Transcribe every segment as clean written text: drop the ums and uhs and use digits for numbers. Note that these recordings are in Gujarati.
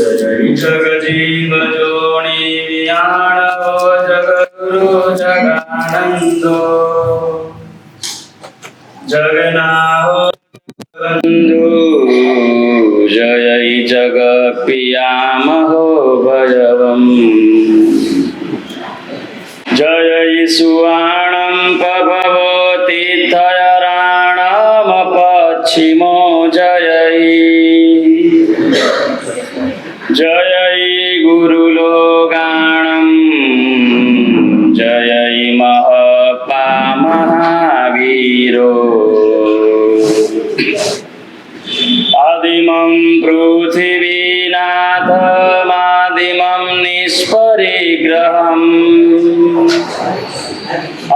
જગજીવ જોણી વિયાણો જગગુરુ જગાનંદો જગનાહો બંધુ જય જગ પિયામહો ભયવમ જય સુવાણમ પભવતી થયરાણમ પશ્ચિમો જય જય ગુરુલોગાણમ જય મહપા મહાવીરો આદિમં પૃથિવીનાથમાદિમં નિષ્પરિગ્રહમ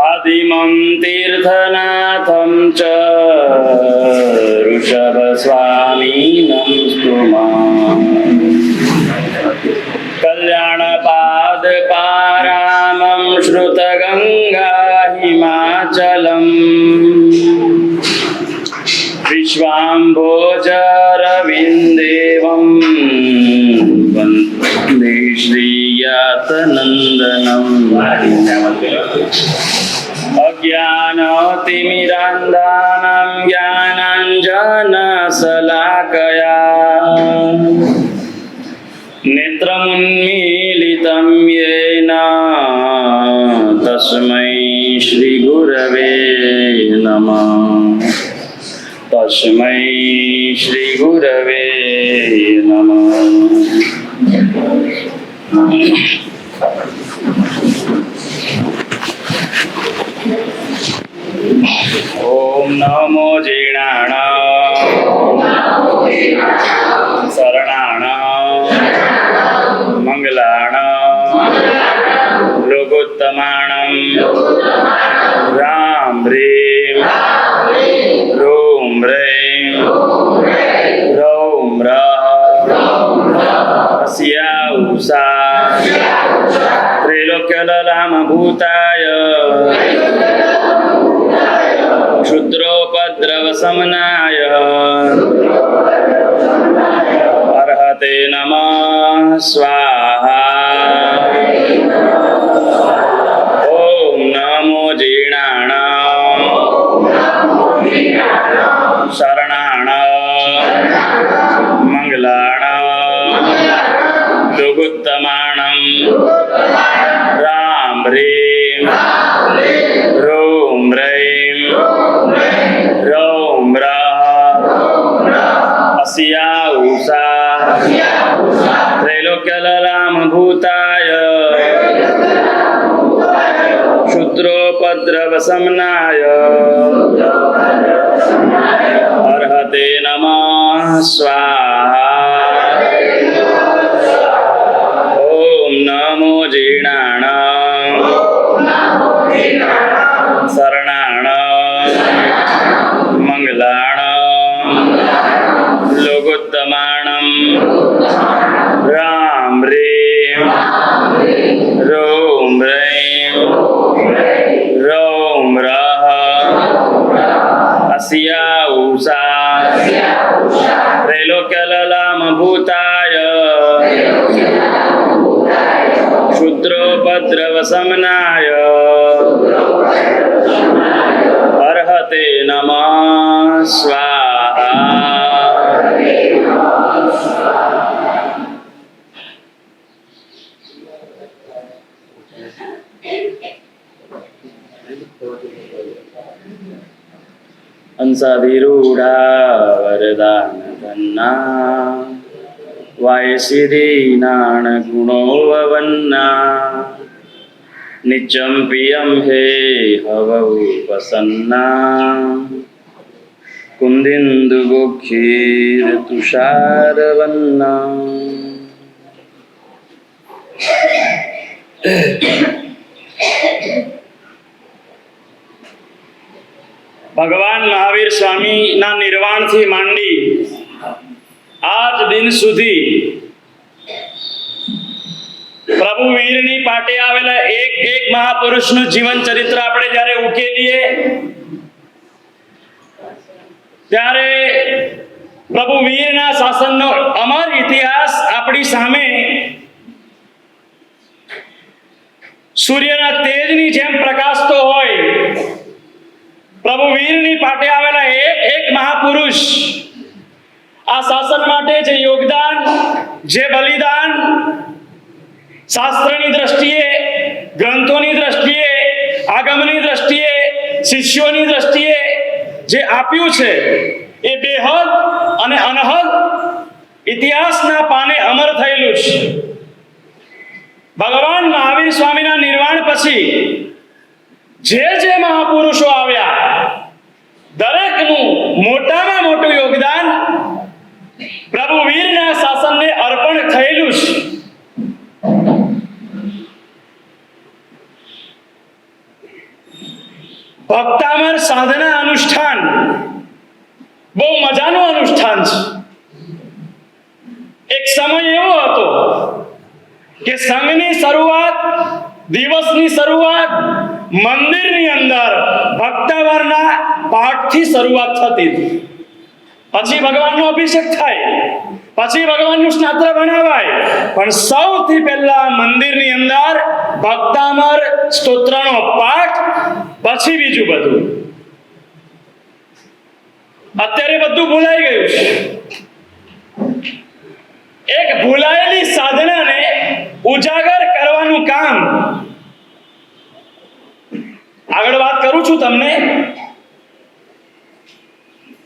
આદિમં તીર્થનાથં ચ ઋષભસ્વામિनं સ્તુમઃ कल्याणपादपारामं श्रुतगंगा हिमाचलम् विश्वाम्भोजरविन्देवं वन्दे श्रीयातनन्दनम् अज्ञानतिमिरान्धानां ज्ञानाञ्जनशलाकया नेत्रमुन्मीलितं येन तस्मै श्रीगुरवे नमः तस्मै श्रीगुरवे नमः ओम नमो जीर्णाणां शरणाणां मंगलाणां लोकोत्तमाणां राम ह्रीं रूं ह्रीं रौं रः अस्या उषा त्रैलोक्यललामभूताय क्षुद्रोपद्रवशमनाय अर्हते नमः स्वाहा ओम नमो जीर्णाणां शरणाणां मंगलाणां लोकोत्तमाणां राम ह्रीं रूं ह्रीं रौं रः अस्या उषा त्रैलोक्यललामभूताय क्षुद्रोपद्रवशमनाय अर्हते नमः स्वाहा ओम नमो जीर्णाणां शरणाणां मंगलाणां लोकोत्तमाणां राम ह्रीं रूं ह्रीं रौं रः अस्या उषा त्रैलोक्यललामभूताय क्षुद्रोपद्रवशमनाय अर्हते नमः स्वाहा हंसाधिरूढ़ा वरदानधन्ना वायसिरीनाण गुणोवन्ना नित्यं प्रियं हे हवौपसन्ना कुन्दिन्दुगोक्षीरतुषारवन्ना ભગવાન મહાવીર સ્વામીના નિર્વાણથી માંડી આજ દિન સુધી પ્રભુ વીરની પાટે આવેલા એક એક મહાપુરુષનું જીવન ચરિત્ર આપણે જ્યારે ઉકેલીએ ત્યારે પ્રભુ વીરના શાસનનો અમર ઇતિહાસ આપણે આપણી સામે સૂર્યના તેજની જેમ પ્રકાશતો હોય, પ્રભુ વીરની પાટે આવેલા એક મહાપુરુષ આ શાસન માટે જે યોગદાન, જે બલિદાન શાસ્ત્રની દ્રષ્ટિએ, ગ્રંથોની દ્રષ્ટિએ, આગમની દ્રષ્ટિએ, શિષ્યોની દ્રષ્ટિએ જે આપ્યું છે એ બેહદ અને અનહદ ઇતિહાસના પાને અમર થયેલું છે. ભગવાન મહાવીર સ્વામીના નિર્વાણ પછી જે મહાપુરુષો આવ્યા, દરેકનું મોટામાં મોટું યોગદાન પ્રભુ વીરના શાસનને અર્પણ થયેલું છે. ભક્તામર સાધના અનુષ્ઠાન બહુ મજાનું અનુષ્ઠાન છે. એક સમય એવો હતો કે સંઘની શરૂઆત, દિવસની શરૂઆત મંદિરની અંદર ભક્તાવરના પાઠથી શરૂઆત થતી હતી. પછી ભગવાનનો અભિષેક થાય, પછી ભગવાનનું સ્નાત્ર બનાવાય, પણ સૌથી પહેલા મંદિરની અંદર ભક્તામર સ્તોત્રનો પાઠ, પછી બીજું બધું. અત્યારે બધું ભૂલાઈ ગયું છે. એક ભૂલાયેલી સાધનાને ઉજાગર કરવાનું કામ આગળ વાત કરું છું તમને,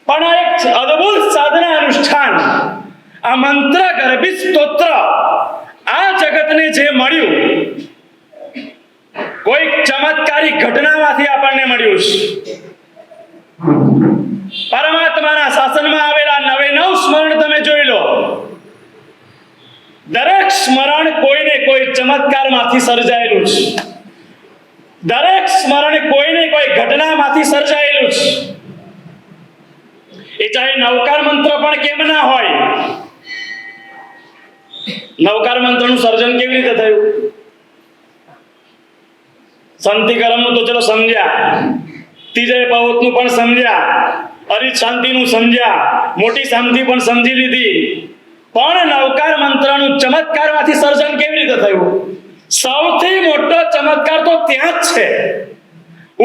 પણ આ એક અદ્ભુત સાધના અનુષ્ઠાન, આ મંત્ર ગર્ભિત સ્તોત્ર આ જગતને જે મળ્યું, કોઈ ચમત્કારી ઘટનામાંથી આપણને મળ્યું છે. પરમાત્માના શાસનમાં આવેલા 99 સ્મરણ તમે જોઈ લો. દરેક સ્મરણ કોઈને કોઈ ચમત્કારમાંથી સર્જાયેલું છે. દરેક સ્મરણ કોઈને કોઈ ઘટનામાંથી સર્જાયેલું છે. એ ચાહે નવકાર મંત્ર પણ કેમ ના હોય. નવકાર મંત્રનું સર્જન કેવી રીતે થયું? શાંતિકરમનું તો ચલો સમજ્યા, ત્રીજય પવતનું પણ સમજ્યા, અરિત શાંતિનું સમજ્યા, મોટી શાંતિ પણ સમજી લીધી, પણ નવકાર મંત્રનું ચમત્કારમાંથી સર્જન કેવી રીતે થયું? સૌથી મોટો ચમત્કાર તો ત્યાં જ છે.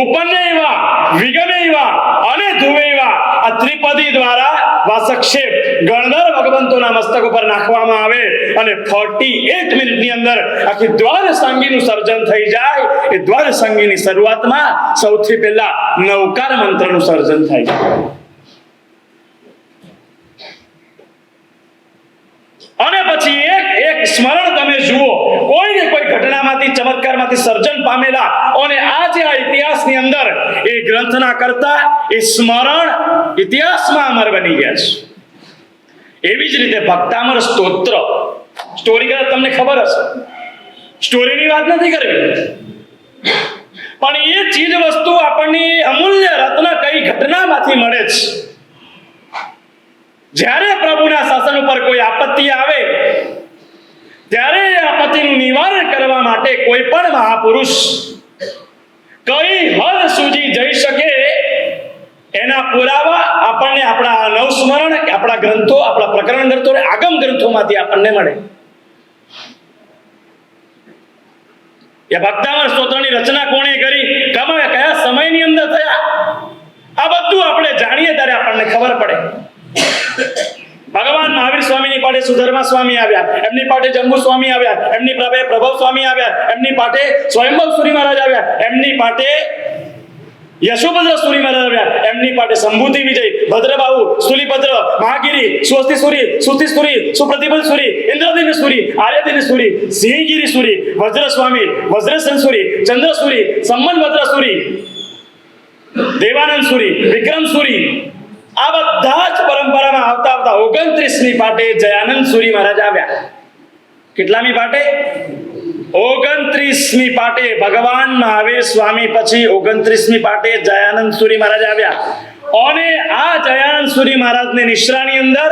ઉપન્ને એવા, વિગમે એવા અને ધુવે એવા આ ત્રિપદી દ્વારા વાસક્ષેપ ગણધર ભગવંતોના મસ્તક ઉપર નાખવામાં આવે અને 48 મિનિટની અંદર આખી દ્વાર સંગીનું સર્જન થઈ જાય. એ દ્વાર સંગીની શરૂઆતમાં સૌથી પહેલા નવકાર મંત્રનું સર્જન થાય છે. અને પછી એક સ્મરણ તમે જુઓ, કોઈને કોઈ ઘટનામાંથી, ચમત્કારમાંથી સર્જન પામેલા, અને આજે આ ઇતિહાસની અંદર એ ગ્રંથના કરતા એ સ્મરણ ઇતિહાસમાં અમર બની ગયા છે. એવી જ રીતે ભક્તામર સ્તોત્ર, સ્ટોરી કદાચ તમને ખબર હશે, સ્ટોરીની વાત નથી કરવી, પણ એ ચીજ વસ્તુ આપણને અમૂલ્ય રત્ન કઈ ઘટનામાંથી મળે છે. જ્યારે પ્રભુના શાસન ઉપર કોઈ આપત્તિ આવે, ત્યારે એ આપત્તિનું નિવારણ કરવા માટે કોઈ પણ મહાપુરુષ કઈ હદ સુધી જઈ શકે એના પુરાવા આપણને આપણા નવસ્મરણ, આપણા ગ્રંથો, આપણા પ્રકરણ ગ્રંથો, આગમ ગ્રંથોમાંથી આપણને મળે. એ ભક્તામર સ્તોત્રની રચના કોણે કરી, કયા સમયની અંદર થયા, આ બધું આપણે જાણીએ ત્યારે આપણને ખબર પડે. ભગવાન મહાવીર સ્વામીની પાટે સુધર્મા સ્વામી આવ્યા, એમની પાટે જંબુ સ્વામી આવ્યા, એમની પાટે પ્રભવ સ્વામી આવ્યા, એમની પાટે સ્વયંભવ સુરી મહારાજ આવ્યા, એમની પાટે યશોભદ્ર સુરી મહારાજ આવ્યા, એમની પાટે સંભૂતિ વિજય, ભદ્રબાહુ, સ્થુલીભદ્ર, મહાગીરી, સ્વસ્તિ સુરી, સુતિ સુરી, સુપ્રતિભલ સુરી, ઇન્દ્રદિન સુરી, આર્યદિન સુરી, સિંહગીરી સુરી, વજ્ર સ્વામી, વજ્રસેન સુરી, ચંદ્ર સુરી, સંમનભદ્ર સુરી, દેવાનંદ સુરી, વિક્રમ સુરી, આ બધા જ પરંપરામાં આવતા 29મી પાટે જયાનંદ સુરી મહારાજ આવ્યા. કેટલામી પાટે? 29મી પાટે ભગવાન મહાવીર સ્વામી પછી 29મી પાટે જયાનંદ સુરી મહારાજ આવ્યા. અને આ જયાનંદ સુરી મહારાજની નિશ્રાની અંદર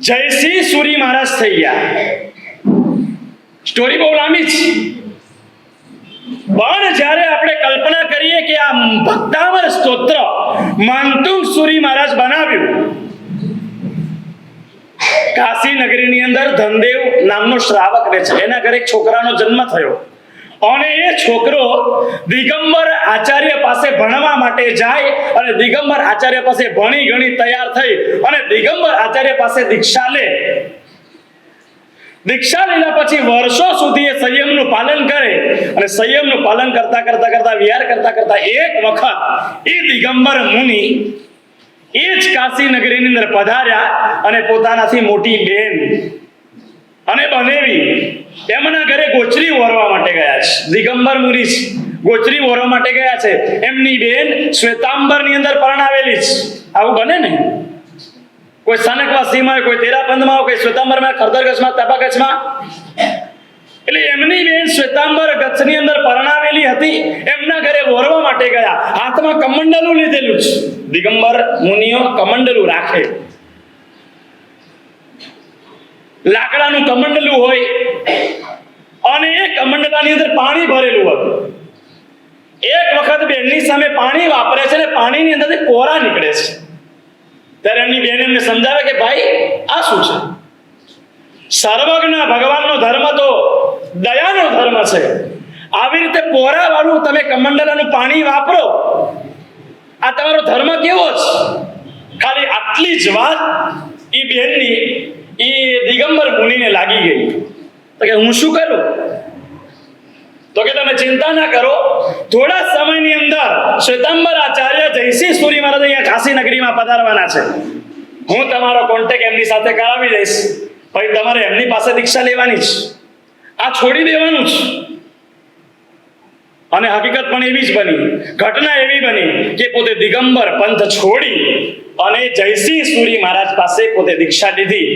જયસિંહ સુરી મહારાજ થઈ ગયા. સ્ટોરી બહુ લાંબી છે, પણ જ્યારે આપણે કલ્પના કરીએ કે આ ભક્તામર સ્તોત્ર માંતુંગ સુરી મહારાજ બનાવ્યું. કાશી નગરીની અંદર ધનદેવ નામનો શ્રાવક રહે છે. એના ઘરે એક છોકરાનો જન્મ થયો અને એ છોકરો દિગંબર આચાર્ય પાસે ભણવા માટે જાય અને દિગંબર આચાર્ય પાસે ભણી ગણી તૈયાર થઈ અને દિગંબર આચાર્ય પાસે દીક્ષા લે. દીક્ષા લીધા પછી વર્ષો સુધી એ સંયમનું પાલન કરે અને સંયમનું પાલન કરતા કરતા કરતા વિહાર કરતા કરતા એક વખત એ દિગંબર મુનિ એ જ કાશી નગરીની અંદર પધાર્યા અને પોતાનાથી મોટી બેન અને બનેવી એમના ઘરે ગોચરી ઓરવા માટે ગયા છે. દિગંબર મુનિ ગોચરી ઓરવા માટે ગયા છે. એમની બેન શ્વેતાંબરની અંદર પરણાવેલી છે. આવું બને ને, કોઈ સ્થાનકવાસીમાં, કોઈ તેરાપંથમાં, કોઈ શ્વેતાંબરમાં, ખરદર ગચ્છમાં, તપા ગચ્છમાં. એટલે એમની બેન શ્વેતાંબર ગચ્છની અંદર પરણાવેલી હતી. એમના ઘરે ઓરવા માટે ગયા. હાથમાં કમંડલું લીધેલું છે. દિગંબર મુનિઓ કમંડલું રાખે, લાકડાનું કમંડલું હોય અને એ કમંડલાની અંદર પાણી ભરેલું હતું. એક વખત બેનની સામે પાણી વાપરે છે ને પાણીની અંદરથી કોરા નીકળે છે. ત્યારે એમની બેન એમને સમજાવે કે ભાઈ આ શું છે? સર્વજ્ઞ ભગવાનનો ધર્મ તો દયાનો ધર્મ છે. આવી રીતે પોરા વાળું તમે કમંડલાનું પાણી વાપરો, આ તમારો ધર્મ કેવો છે? ખાલી આટલી જ વાત એ બેનની એ દિગંબર મુનિને લાગી ગઈ. તો કે હું શું કરું? તો કે તમે ચિંતા ના કરો, થોડા સમયની અંદર શ્વેતાંબર આચાર્ય જયસિંહ સુરી મહારાજ અહીંયા કાશી નગરીમાં પધારવાના છે. હું તમારો કોન્ટેક્ટ એમની સાથે કરાવી દઈશ. પછી તમારે એમની પાસે દીક્ષા લેવાની છે, આ છોડી દેવાનું છે. અને હકીકત પણ એવી જ બની, ઘટના એવી બની કે પોતે દિગંબર પંથ છોડી અને જયસિંહ સુરી મહારાજ પાસે પોતે દીક્ષા લીધી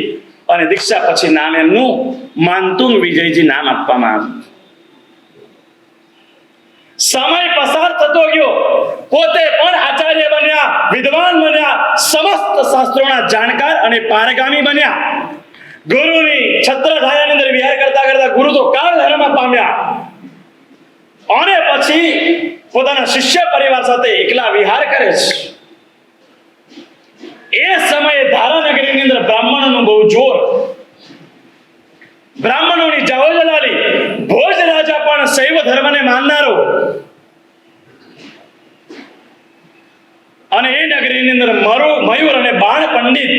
અને દીક્ષા પછી નામ એમનું માંતુંગ વિજયજી નામ આપવામાં આવ્યું. સમય પસાર થતો ગયો, પોતે પણ આચાર્ય બન્યા, વિદ્વાન બન્યા, સમસ્ત શાસ્ત્રોના જાણકાર અને પારગામી બન્યા. ગુરુની છત્રછાયાની અંદર વિહાર કરતા કરતા ગુરુ તો કાળ ધર્મ પામ્યા અને પછી પોતાના શિષ્ય પરિવાર સાથે એકલા વિહાર કરે છે. એ સમયે ધારાનગરીની અંદર બ્રાહ્મણોનું બહુ જોર, બ્રાહ્મણોની જાઓ જલાલી. ભોજ રાજા પણ શૈવ ધર્મને માનનારો અને એ નગરીની અંદર મયુર અને બાણ પંડિત,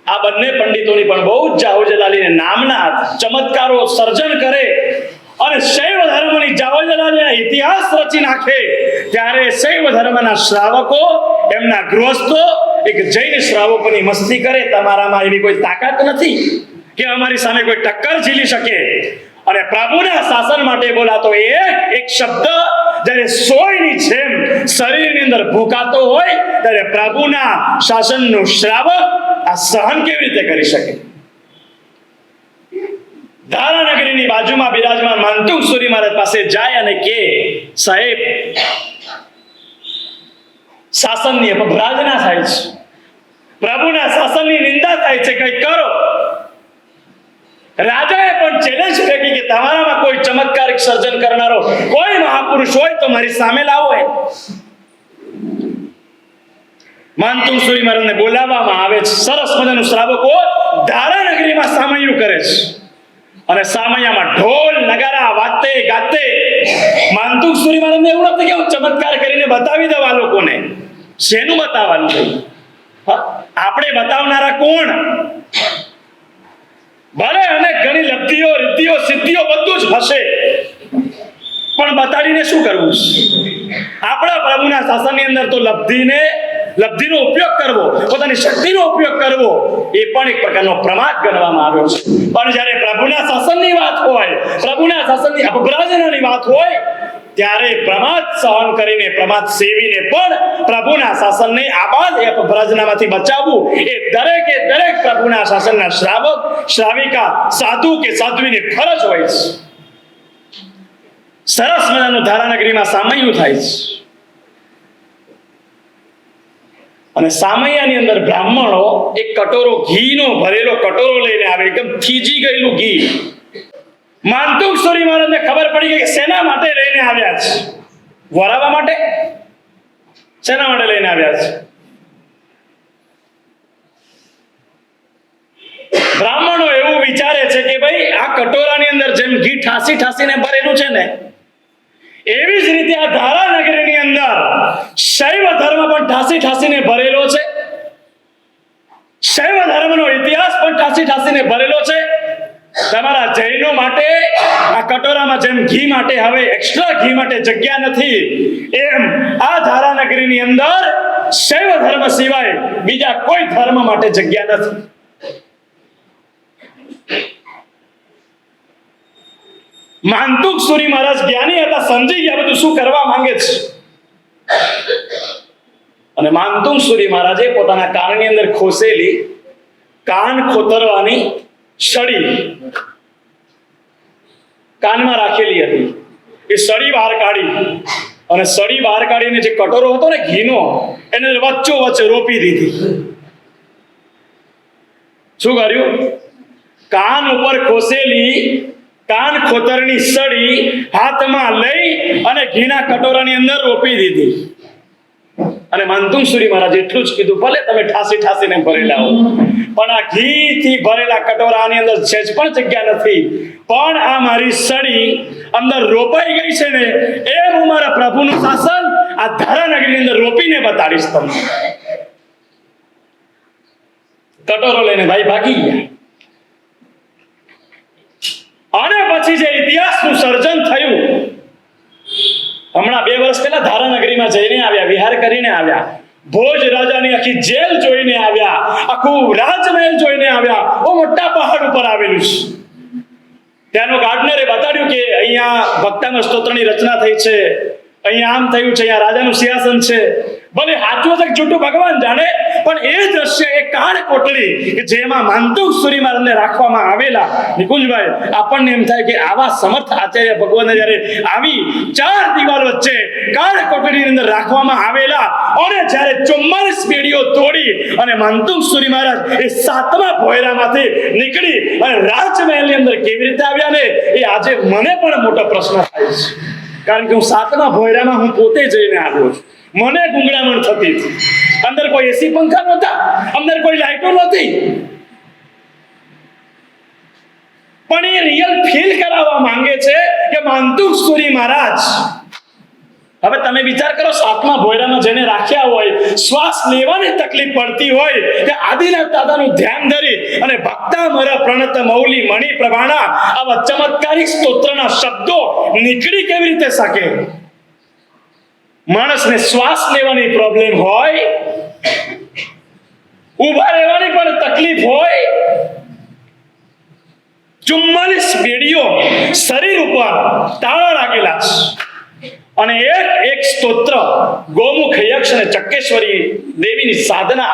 આ બંને પંડિતોની પણ બહુ જ જાઓ જલાલીને નામના ચમત્કારો સર્જન કરે અને શૈવ ધર્મની જાઓ જલાલીના ઇતિહાસ રચી નાખે. ત્યારે શૈવ ધર્મના શ્રાવકો, એમના ગૃહસ્થો એક જૈન શ્રાવકોની મસ્તી કરે. તમારામાં એવી કોઈ તાકાત નથી કે અમારી સામે કોઈ ટક્કર ઝીલી શકે. અને પ્રભુના શાસન માટે બોલાતો એક શબ્દ જ્યારે સોયની જેમ શરીરની અંદર ભૂકાતો હોય ત્યારે પ્રભુના શાસનનું શ્રાવક આ સહન કેવી રીતે કરી શકે? ધારાનગરીની બાજુમાં બિરાજમાન માંતુંગ સુરી મહારાજ પાસે જાય અને કે સાહેબ, શાસનની અપભ્રાજના થાય છે, પ્રભુના શાસનની નિંદા થાય છે, કંઈક કરો. રાજાએ પણ ચેલેન્જ ફેંકી કે તમારામાં કોઈ ચમત્કારિક સર્જન કરનારો કોઈ મહાપુરુષ હોય તો મારી સામે લાવો. માંતુંગ સુરી મહારાજને બોલાવવામાં આવે છે. સરસ મજાનું શ્રાવકો ધારાનગરીમાં સામૈયું કરે છે અને સામૈયામાં ઢોલ નગારા વાતે ગાતે માંતુંગ સુરી મહારાજને એવું નથી કે હું ચમત્કાર કરીને બતાવી દઉં આ લોકોને. શેનું બતાવવાનું છે? આપણે બતાવનારા કોણ? ભલે અને ઘણી લબ્ધિઓ, રીતિઓ, સિદ્ધિઓ બધું જ હશે, પણ બતાડીને શું કરવું? આપણા પ્રભુના શાસનની અંદર તો લબ્ધિનો ઉપયોગ કરવો, પોતાની શક્તિનો ઉપયોગ કરવો એ પણ એક પ્રકારનો પ્રમાદ ગણવામાં આવ્યો છે. પણ જ્યારે પ્રભુના શાસનની વાત હોય, પ્રભુના શાસનની અપભ્રાજનાની વાત હોય, ત્યારે પ્રમાદ સહન કરીને, પ્રમાદ સેવીને પણ પ્રભુના શાસનને આબાદ એ અપભ્રાજનામાંથી બચાવવું એ દરેકે દરેક પ્રભુના શાસનના શ્રાવક, શ્રાવિકા, સાધુ કે સાધ્વીની ફરજ હોય છે. સરસ મજાનું ધારાનગરીમાં સામૈયું થાય છે અને સામૈયાની અંદર બ્રાહ્મણો એક કટોરો ઘીનો ભરેલો કટોરો લઈને આવે, એકદમ થીજી ગયેલું ઘી. માંતુંગ સુરી મહારાજને ખબર પડી ગઈ કે શેના માટે લઈને આવ્યા છે? વરાવા માટે? શેના માટે લઈને આવ્યા છે? બ્રાહ્મણો એવું વિચારે છે કે ભાઈ આ કટોરાની અંદર જેમ ઘી ઠાસી ઠાસીને ભરેલું છે ને, એવી જ રીતે આ ધારા નગરીની અંદર શૈવ ધર્મ પણ ઠાસી ઠાસીને ભરેલો છે. શૈવ ધર્મનો ઇતિહાસ પણ ઠાસી ઠાસીને ભરેલો છે. તમારા જૈનો માટે આ કટોરામાં જેમ ઘી માટે હવે એક્સ્ટ્રા ઘી માટે જગ્યા નથી, એમ આ ધારા નગરીની અંદર શૈવ ધર્મ સિવાય બીજા કોઈ ધર્મ માટે જગ્યા નથી. માંતુક સુરી મહારાજ જ્ઞાની હતા, સમજી ગયા બધું શું કરવા માંગે છે. અને માંતુક સુરી મહારાજે પોતાના કાનની અંદર ખોસેલી કાન ખોતરવાની સળી કાનમાં રાખેલી હતી. એ સળી બહાર કાઢી અને સળી બહાર કાઢીને જે કટોરો હતો ને ઘીનો, એને વચ્ચો વચ્ચે રોપી દીધી. શું કર્યું? કાન ઉપર ખોસેલી કાન ખોતરની સળી હાથમાં લઈ અને ઘીના કટોરાની અંદર રોપી દીધી. અને માંતુક સુરી મહારાજ એટલું જ કીધું, ભલે તમે ઠાસી ઠાસીને ભરેલા હો, પણ આ ઘીથી ભરેલા કટોરાની અંદર સહેજ પણ જગ્યા નથી. પણ આ મારી સળી અંદર રોપાઈ ગઈ છે ને, એમ હું મારા પ્રભુનું શાસન આ ધારાનગરીની અંદર રોપીને બતાડીશ તમને. કટોરો લઈને ભાઈ ભાગી ગયા. અને પછી જે ઇતિહાસનું સર્જન થયું, હમણાં 2 વર્ષ પહેલા ધારાનગરીમાં જઈને આવ્યા, વિહાર કરીને આવ્યા, ભોજ રાજાની આખી જેલ જોઈને આવ્યા, આખું રાજમહેલ જોઈને આવ્યા. બહુ મોટા પહાડ ઉપર આવેલું છે. ત્યાંનો ગાર્ડનરે બતાડ્યું કે અહીંયા ભક્તાના સ્તોત્રની રચના થઈ છે, અહીંયા આમ થયું છે, અહીંયા રાજાનું સિંહાસન છે. ભલે સાચું છે કે જૂઠું ભગવાન જાણે, પણ એ દ્રશ્ય, એ કાળ કોટડી કે જેમાં માંતુક સુરી મહારાજને રાખવામાં આવેલા, નિકુંજભાઈ, આપણને એમ થાય કે આવા સમર્થ આચાર્ય ભગવાનને જ્યારે આવી 4 દિવાલ વચ્ચે કાળ કોટડીની અંદર રાખવામાં આવેલા, અને જ્યારે 44 પેઢીઓ તોડી અને માંતુક સુરી મહારાજ એ 7મા ભોયરામાંથી નીકળી અને રાજમહેલની અંદર કેવી રીતે આવ્યા ને, એ આજે મને પણ મોટો પ્રશ્ન થાય છે. કારણ કે હું 7મા ભોયરામાં હું પોતે જઈને આવ્યો છું. મને ગુંગળામણ થતી હતી. અંદર કોઈ એસી પંખા નહોતા, અંદર કોઈ લાઈટો નહોતી, પણ એ રિયલ ફીલ કરાવવા માંગે છે કે માંતુક સુરી મહારાજ. હવે તમે વિચાર કરો, 7મા ભોયરામાં જેને રાખ્યા હોય, શ્વાસ લેવાની તકલીફ પડતી હોય, કે આદિનાથ દાદાનું ધ્યાન ધરી અને ભક્તા મર પ્રણત મૌલી મણિ પ્રભાણા આવા ચમત્કારિક સ્તોત્રના શબ્દો નીકળી કેવી રીતે શકે? માણસને શ્વાસ લેવાની પ્રોબ્લેમ હોય, ઊભા રહેવાની પણ તકલીફ હોય, 44 બેડીઓ શરીર ઉપર તાળા લાગેલા છે, અને એક સ્તોત્ર ગોમુખ યક્ષ અને ચક્કેશ્વરી દેવીની સાધના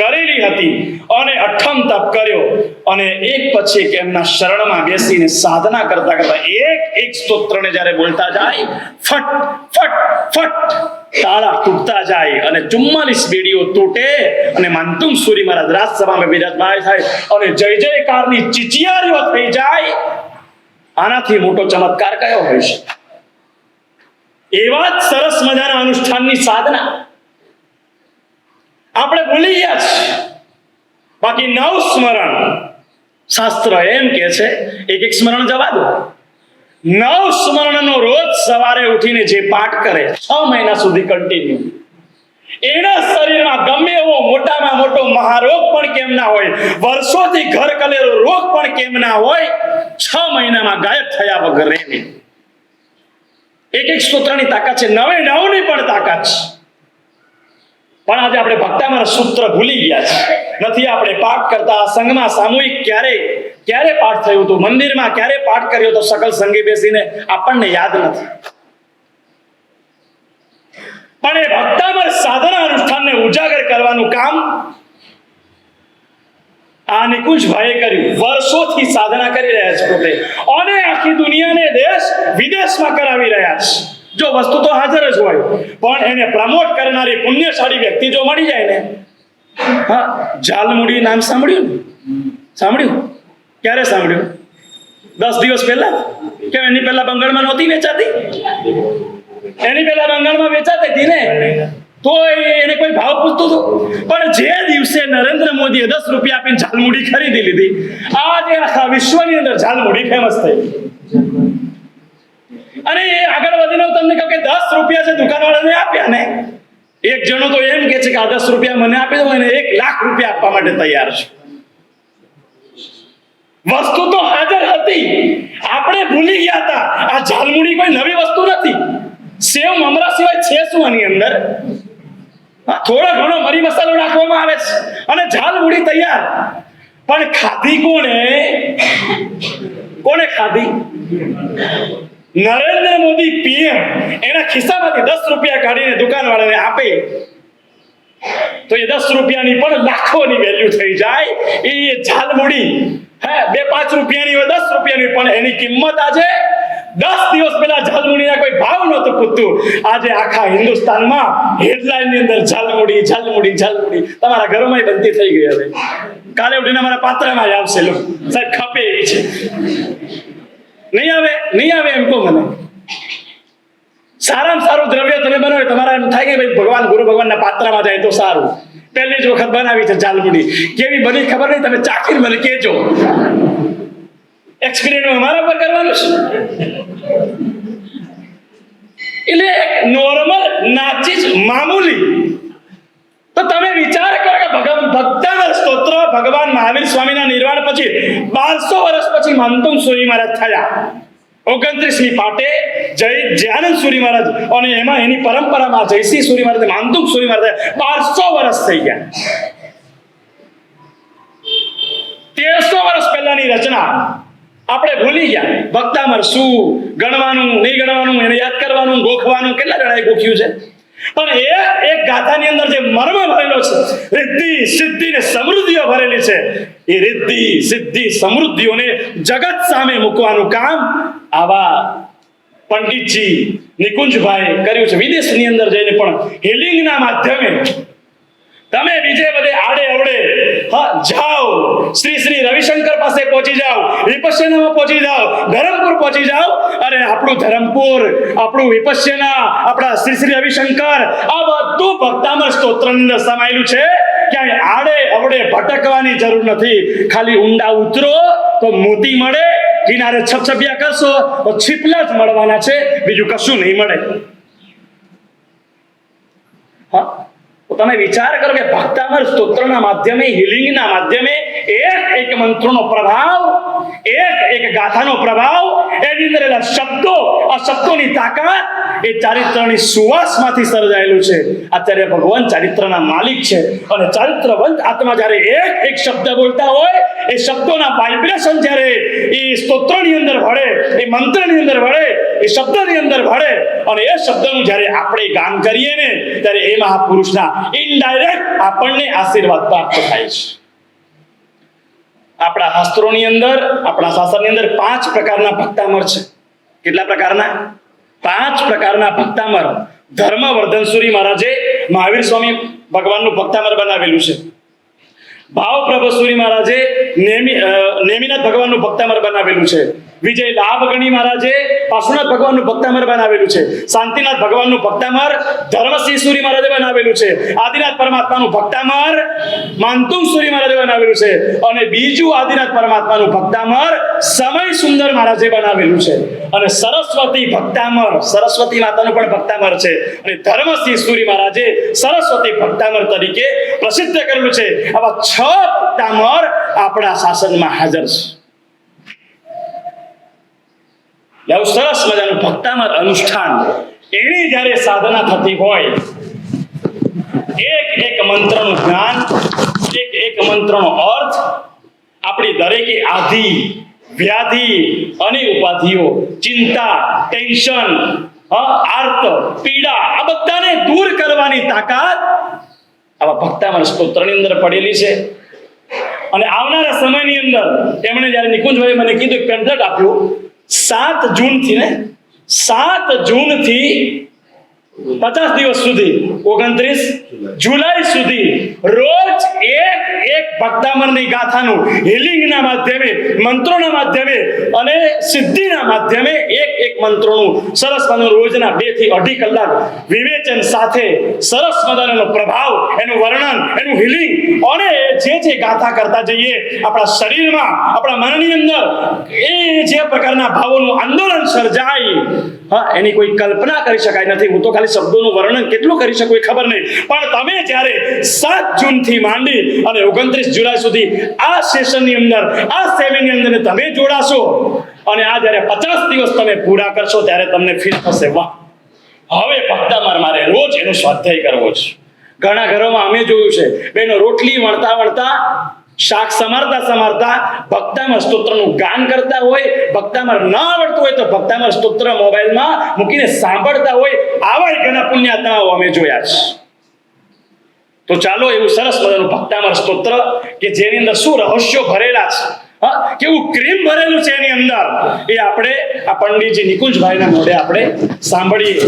કરેલી હતી, અને અઠમ તપ કર્યો, અને એક પછી એક એમના શરણમાં બેસીને સાધના કરતા કરતા એક સ્તોત્રને જ્યારે બોલતા જાય, ફટ ફટ ફટ તાળા તૂટતા જાય અને 44 બેડીઓ તૂટે, અને માંતુક સુરી મહારાજ રાજસભામાં બિરાજમાન થાય અને જય જયકારની ચીચિયારીઓ થઈ જાય. આનાથી મોટો ચમત્કાર કયો હોય છે? એવા જ સરસ મજાના અનુષ્ઠાનની સાધના આપણે ભૂલી ગયા છીએ. બાકી 9 સ્મરણ, શાસ્ત્ર એમ કે છે, એક સ્મરણ જવા દો, 9 સ્મરણનો રોજ સવારે ઉઠીને જે પાઠ કરે 6 મહિના સુધી કન્ટિન્યુ, એના શરીરમાં ગમે એવો મોટામાં મોટો મહારોગ પણ કેમ ના હોય, વર્ષોથી ઘર કલેલો રોગ પણ કેમ ના હોય, 6 મહિનામાં ગાયબ થયા વગર રહે. એક સ્તોત્રની તાકાત છે, 99ની પણ તાકાત છે. પણ આજે આપણે ભક્તામાં સૂત્ર ભૂલી ગયા છે. નથી આપણે પાઠ કરતા, સંઘમાં સામૂહિક ક્યારે પાઠ થયું હતું, મંદિરમાં ક્યારે પાઠ કર્યો તો સકલ સંગી બેસીને, આપણને યાદ નથી. પણ એ ભક્તામાં સાધના અનુષ્ઠાનને ઉજાગર કરવાનું કામ આ નિકુંજભાઈએ કર્યું. વર્ષોથી સાધના કરી રહ્યા છે પોતે, અને આખી દુનિયાને દેશ વિદેશમાં કરાવી રહ્યા છે. જો વસ્તુ તો હાજર જ હોય, પણ એને પ્રમોટ કરનારી પુણ્યશાળી વ્યક્તિ જો મળી જાય ને, હા, ઝાલમુડી નામ સાંભળ્યું ને? સાંભળ્યું? ક્યારે સાંભળ્યું? 10 દિવસ પહેલા. કે એની પહેલા બંગાળમાં નહોતી વેચાતી? એની પહેલા બંગાળમાં વેચાતી હતી ને? તો એને કોઈ ભાવ પૂછતું હતું? પણ જે દિવસે નરેન્દ્ર મોદીએ 10 રૂપિયા આપીને ઝાલમુડી ખરીદી લીધી, આજે આખા વિશ્વની અંદર ઝાલમુડી ફેમસ થઈ. અને એ આગળ વધીને હું તમને કહું કે 10 રૂપિયા જે દુકાનવાળાને આપ્યા ને, એક જણો તો એમ કે છે કે આ 10 રૂપિયા મને આપી દો, એને 1 લાખ રૂપિયા આપવા માટે તૈયાર છે. વસ્તુ તો હાજર હતી, આપણે ભૂલી ગયા હતા. આ ઝાલમુડી કોઈ નવી વસ્તુ નથી. સેવ મમરા સિવાય છે શું આની અંદર? થોડો ઘણો મરી મસાલો નાખવામાં આવે છે અને ઝાલમુડી તૈયાર. પણ ખાધી કોણે ખાધી? નરેન્દ્ર મોદી પીએમ એના ખિસ્સામાંથી 10 રૂપિયા કાઢીને દુકાનવાળાને આપે તો એ 10 રૂપિયાની પણ લાખોની વેલ્યુ થઈ જાય. એ ઝાલમુડી 2-5 રૂપિયાની હોય, 10 રૂપિયાની, પણ એની કિંમત આજે 10 દિવસ પહેલા ઝાલમુડીના કોઈ ભાવ નહોતું પૂછતું. આજે આખા હિન્દુસ્તાનમાં હેડલાઇનની અંદર ઝાલમુડી ઝાલમુડી ઝાલમુડી તમારા ઘરોમાં બનતી થઈ ગઈ. હવે કાલે ઉઠીને અમારા પાત્રમાં જ આવશે, લોકો સાહેબ ખપે એવી છે. નહીં આવે એમ કહો મને. સારામાં સારું દ્રવ્ય તમે બનાવો, તમારા એમ થાય કે ભાઈ ભગવાન ગુરુ ભગવાનના પાત્રમાં જાય તો સારું. પહેલી જ વખત બનાવી છે ઝાલમુડી, કેવી બની ખબર નહીં, તમે ચાખીને મને કહેજો. એક્સપેરિમેન્ટ અમારા પર કરવાનું છે. એટલે નોર્મલ નાચીજ મામૂલી. તો તમે વિચાર કરો કે ભક્તામર સ્તોત્ર ભગવાન મહાવીર સ્વામીના નિર્વાણ પછી 1200 વર્ષ પછી મહંતમ સુરી મહારાજ થયા. 29મી પાટે જયાનંદ સુરી મહારાજ, અને એમાં એની પરંપરામાં જયસિંહ સુરી મહારાજ, મહંતમ સુરી મહારાજ 1200 વર્ષ થઈ ગયા. 1300 વર્ષ પહેલાની રચના આપણે ભૂલી ગયા. ભક્તામર શું ગણવાનું, નહીં ગણવાનું, એને યાદ કરવાનું, ગોખવાનું, કેટલા જણાએ ગોખ્યું છે. પણ એક ગાથાની અંદર જે મર્મ ભરેલો છે, રિદ્ધિ સિદ્ધિ ને સમૃદ્ધિઓ ભરેલી છે, એ રિદ્ધિ સિદ્ધિ સમૃદ્ધિઓને જગત સામે મૂકવાનું કામ આવા પંડિતજી નિકુંજભાઈ કર્યું છે. વિદેશની અંદર જઈને પણ હિલિંગના માધ્યમે તમે બીજે બધે આડે અવડે જાઓ, શ્રી રવિશંકર પાસે પહોંચી જાઓ, વિપશ્યનામાં પહોંચી જાઓ, ધરમપુર પહોંચી જાઓ, અરે આપણું ધરમપુર, આપણું વિપશ્યના, આપણા શ્રી રવિશંકર, આ બધું ભક્તામર સ્તોત્રની અંદર સમાયેલું છે. ક્યાંય આડે અવડે ભટકવાની જરૂર નથી. ખાલી ઊંડા ઉતરો તો મોતી મળે, કિનારે છપછપિયા કરશો તો છીપલા જ મળવાના છે, બીજું કશું નહીં મળે. તમે વિચાર કરો કે ભક્તામર સ્તોત્રના માધ્યમે, હિલિંગના માધ્યમે એક મંત્રનો પ્રભાવ, એક ગાથાનો પ્રભાવ, એની અંદર શબ્દો, આ શબ્દોની તાકાત એ ચારિત્રની સુવાસમાંથી સર્જાયેલું છે. આચાર્ય ભગવાન ચારિત્રના માલિક છે, અને ચારિત્રવંત આત્મા જ્યારે એક શબ્દ બોલતા હોય, એ શબ્દોના વાઇબ્રેશન જ્યારે એ સ્તોત્રની અંદર ભળે, એ મંત્રની અંદર ભળે, એ શબ્દની અંદર ભળે, અને એ શબ્દનું જ્યારે આપણે ગાન કરીએ ને, ત્યારે એ મહાપુરુષના ઇનડાયરેક્ટ આપણને આશીર્વાદ પ્રાપ્ત થાય છે. આપણા શાસ્ત્રોની અંદર, આપણા શાસ્ત્રની અંદર 5 પ્રકારના ભક્તામર છે. કેટલા પ્રકારના? 5 પ્રકારના ભક્તામર. ધર્મવર્ધન સુરી મહારાજે મહાવીર સ્વામી ભગવાનનું ભક્તામર બનાવેલું છે. ભાવપ્રભુ સુરી મહારાજે નેમિનાથ ભગવાનનું ભક્તામર બનાવેલું છે. વિજય લાભગણી મહારાજે પાર્શ્વનાથ ભગવાનનું ભક્તામર બનાવેલું છે. શાંતિનાથ ભગવાનનું ભક્તામર ધર્મસિંહ સુરી મહારાજે બનાવેલું છે. આદિનાથ પરમાત્માનું ભક્તામર માનતુંગ સુરી મહારાજે બનાવેલું છે. અને બીજું આદિનાથ પરમાત્માનું ભક્તામર સમય સુંદર મહારાજે બનાવેલું છે. અને સરસ્વતી ભક્તામર, સરસ્વતી માતાનું પણ ભક્તામર છે. અને ધર્મસિંહ સુરી મહારાજે સરસ્વતી ભક્તામર તરીકે પ્રસિદ્ધ કરેલું છે. આવા 6 ભક્તામર આપણા શાસનમાં હાજર છે. એવું સરસ મજાનું ભક્તામર અનુષ્ઠાન, એની જ્યારે સાધના થતી હોય, એક મંત્રનું જ્ઞાન, એક મંત્રનો અર્થ, આપણી દરેકે આધિ, વ્યાધિ અને ઉપાધિઓ, ચિંતા, ટેન્શન, આર્ત, પીડા, આ બધાને દૂર કરવાની તાકાત આવા ભક્તામર સ્તોત્રની અંદર પડેલી છે. અને આવનારા સમયની અંદર એમણે જ્યારે નિકુંજભાઈ મને કીધું, પેમ્ફલેટ આપ્યું, 7 જૂનથી 50 દિવસ સુધી 29 જુલાઈ સુધી રોજ એક ભક્તામરની ગાથાનું હિલિંગના માધ્યમે, મંત્રોના માધ્યમે અને સિદ્ધિના માધ્યમે એક મંત્રોનું સરસ મજાનું રોજના 2 થી 2.5 કલાક વિવેચન સાથે સરસ મજાનો પ્રભાવ, એનું વર્ણન, એનું હિલિંગ અને જે ગાથા કરતા જઈએ આપણા શરીરમાં, આપણા મનની અંદર એ જે પ્રકારના ભાવોનું આંદોલન સર્જાય, એની કોઈ કલ્પના કરી શકાય નથી. હું તો ખાલી શબ્દોનું વર્ણન કેટલું કરી શકું એ ખબર નહીં, પણ તમે જ્યારે 7 જૂનથી માંડી અને 29 જુલાઈ સુધી આ સેશનની અંદર, આ સેમિનારની અંદર તમે જોડાશો અને આ જ્યારે 50 દિવસ તમે પૂરા કરશો ત્યારે તમને ફીલ થશે, વાહ, હવે ભક્તામર મારે રોજ એનો સ્વાધ્યાય કરવો છે. ઘણા ઘરોમાં અમે જોયું છે, બેનો રોટલી વણતા શાક સમારતા ભક્તામર સ્તોત્રનું ગાન કરતા હોય, ભક્તામર ન આવડતું હોય તો ભક્તામર સ્તોત્ર મોબાઈલમાં મૂકીને સાંભળતા હોય. આવા ઘણા પુણ્યાત્માઓ અમે જોયા છે. તો ચાલો એવું સરસ મજાનું ભક્તામર સ્તોત્ર કે જેની અંદર શું રહસ્યો ભરેલા છે, કેવું ક્રીમ ભરેલું છે એની અંદર, એ આપણે આ પંડિતજી નિકુંજભાઈના મોઢે આપણે સાંભળીએ.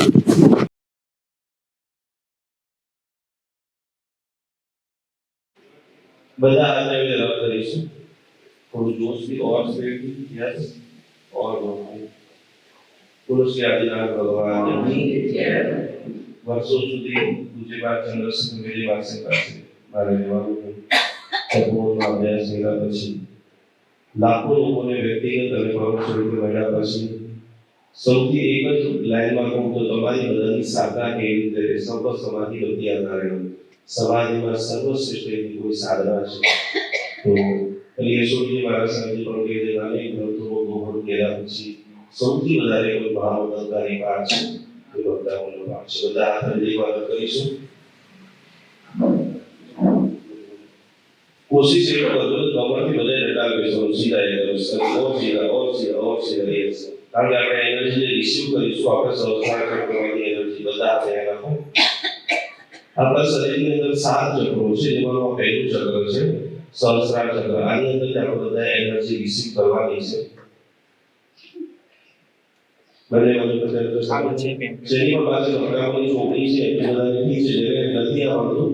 બધા हाथ में रब करीશું, થોડું જોશ भी और स्पिरिट भी, यस और બોલો શ્રી આદિનાથ ભગવાનની જય. વર્ષો સુધી પૂજ્ય બાદ ચંદ્રશેખર મેરી વાસે પાસે મારે રહેવાનું સંપૂર્ણ અભ્યાસ કર્યા પછી લાખો લોકોને વ્યક્તિગત અને પ્રવૃત્તિ સ્વરૂપે મળ્યા પછી સૌથી એક જ લાઈનમાં કહું તો તમારી બધાની સાધના કેવી રીતે સર્વ સમાધિ બધી આધારે સમાધિમાં સર્વશ્રેષ્ઠ એવી કોઈ સાધના છે. તો યશોજી મહારાજ સાહેબ પણ કહે છે નાની ગ્રંથો ગોળ કર્યા પછી સૌથી વધારે કોઈ ભાવનકારી પાઠ છે એ ભક્તાઓનો પાઠ છે. બધા હાથે એક વાર કરીશું. કોશિશ એ કરજો ગમરથી બધા ડટા બેસો સીધા એ કરો ઓર સીધા યસ. કારણ કે આપણે એનર્જી રિસીવ કરીશું આપણે સહસ્ત્રાર ચક્રમાંથી એનર્જી બધા હાથે રાખો. આપણા શરીરની અંદર 7 ચક્રો છે, જેમાંનું પહેલું ચક્ર છે સહસ્ત્રાર ચક્ર. આની અંદર આપણે બધા એનર્જી રિસીવ કરવાની છે. બંને બાજુ પર તો સારું છે. જેની પર પાસે ભક્તાઓની ચોપડી છે એ બધાને ઠીક છે, જેને નથી આવડતું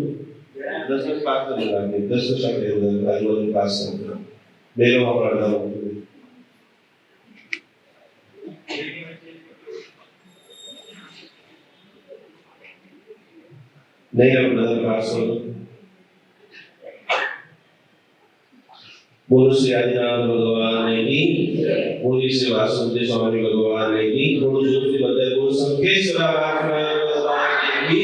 10 પાસ કરી નાખે, 10 સાથે આજુબાજુ પાસ કરો. બેનો વાપરતા नहीं अब नजर पास हो. बोलो श्री आदिनाथ भगवान की, बोलो श्री वासुदेव स्वामी भगवान की, बोलो ज्योति बदल बोलो संकेश्वर भगवान की,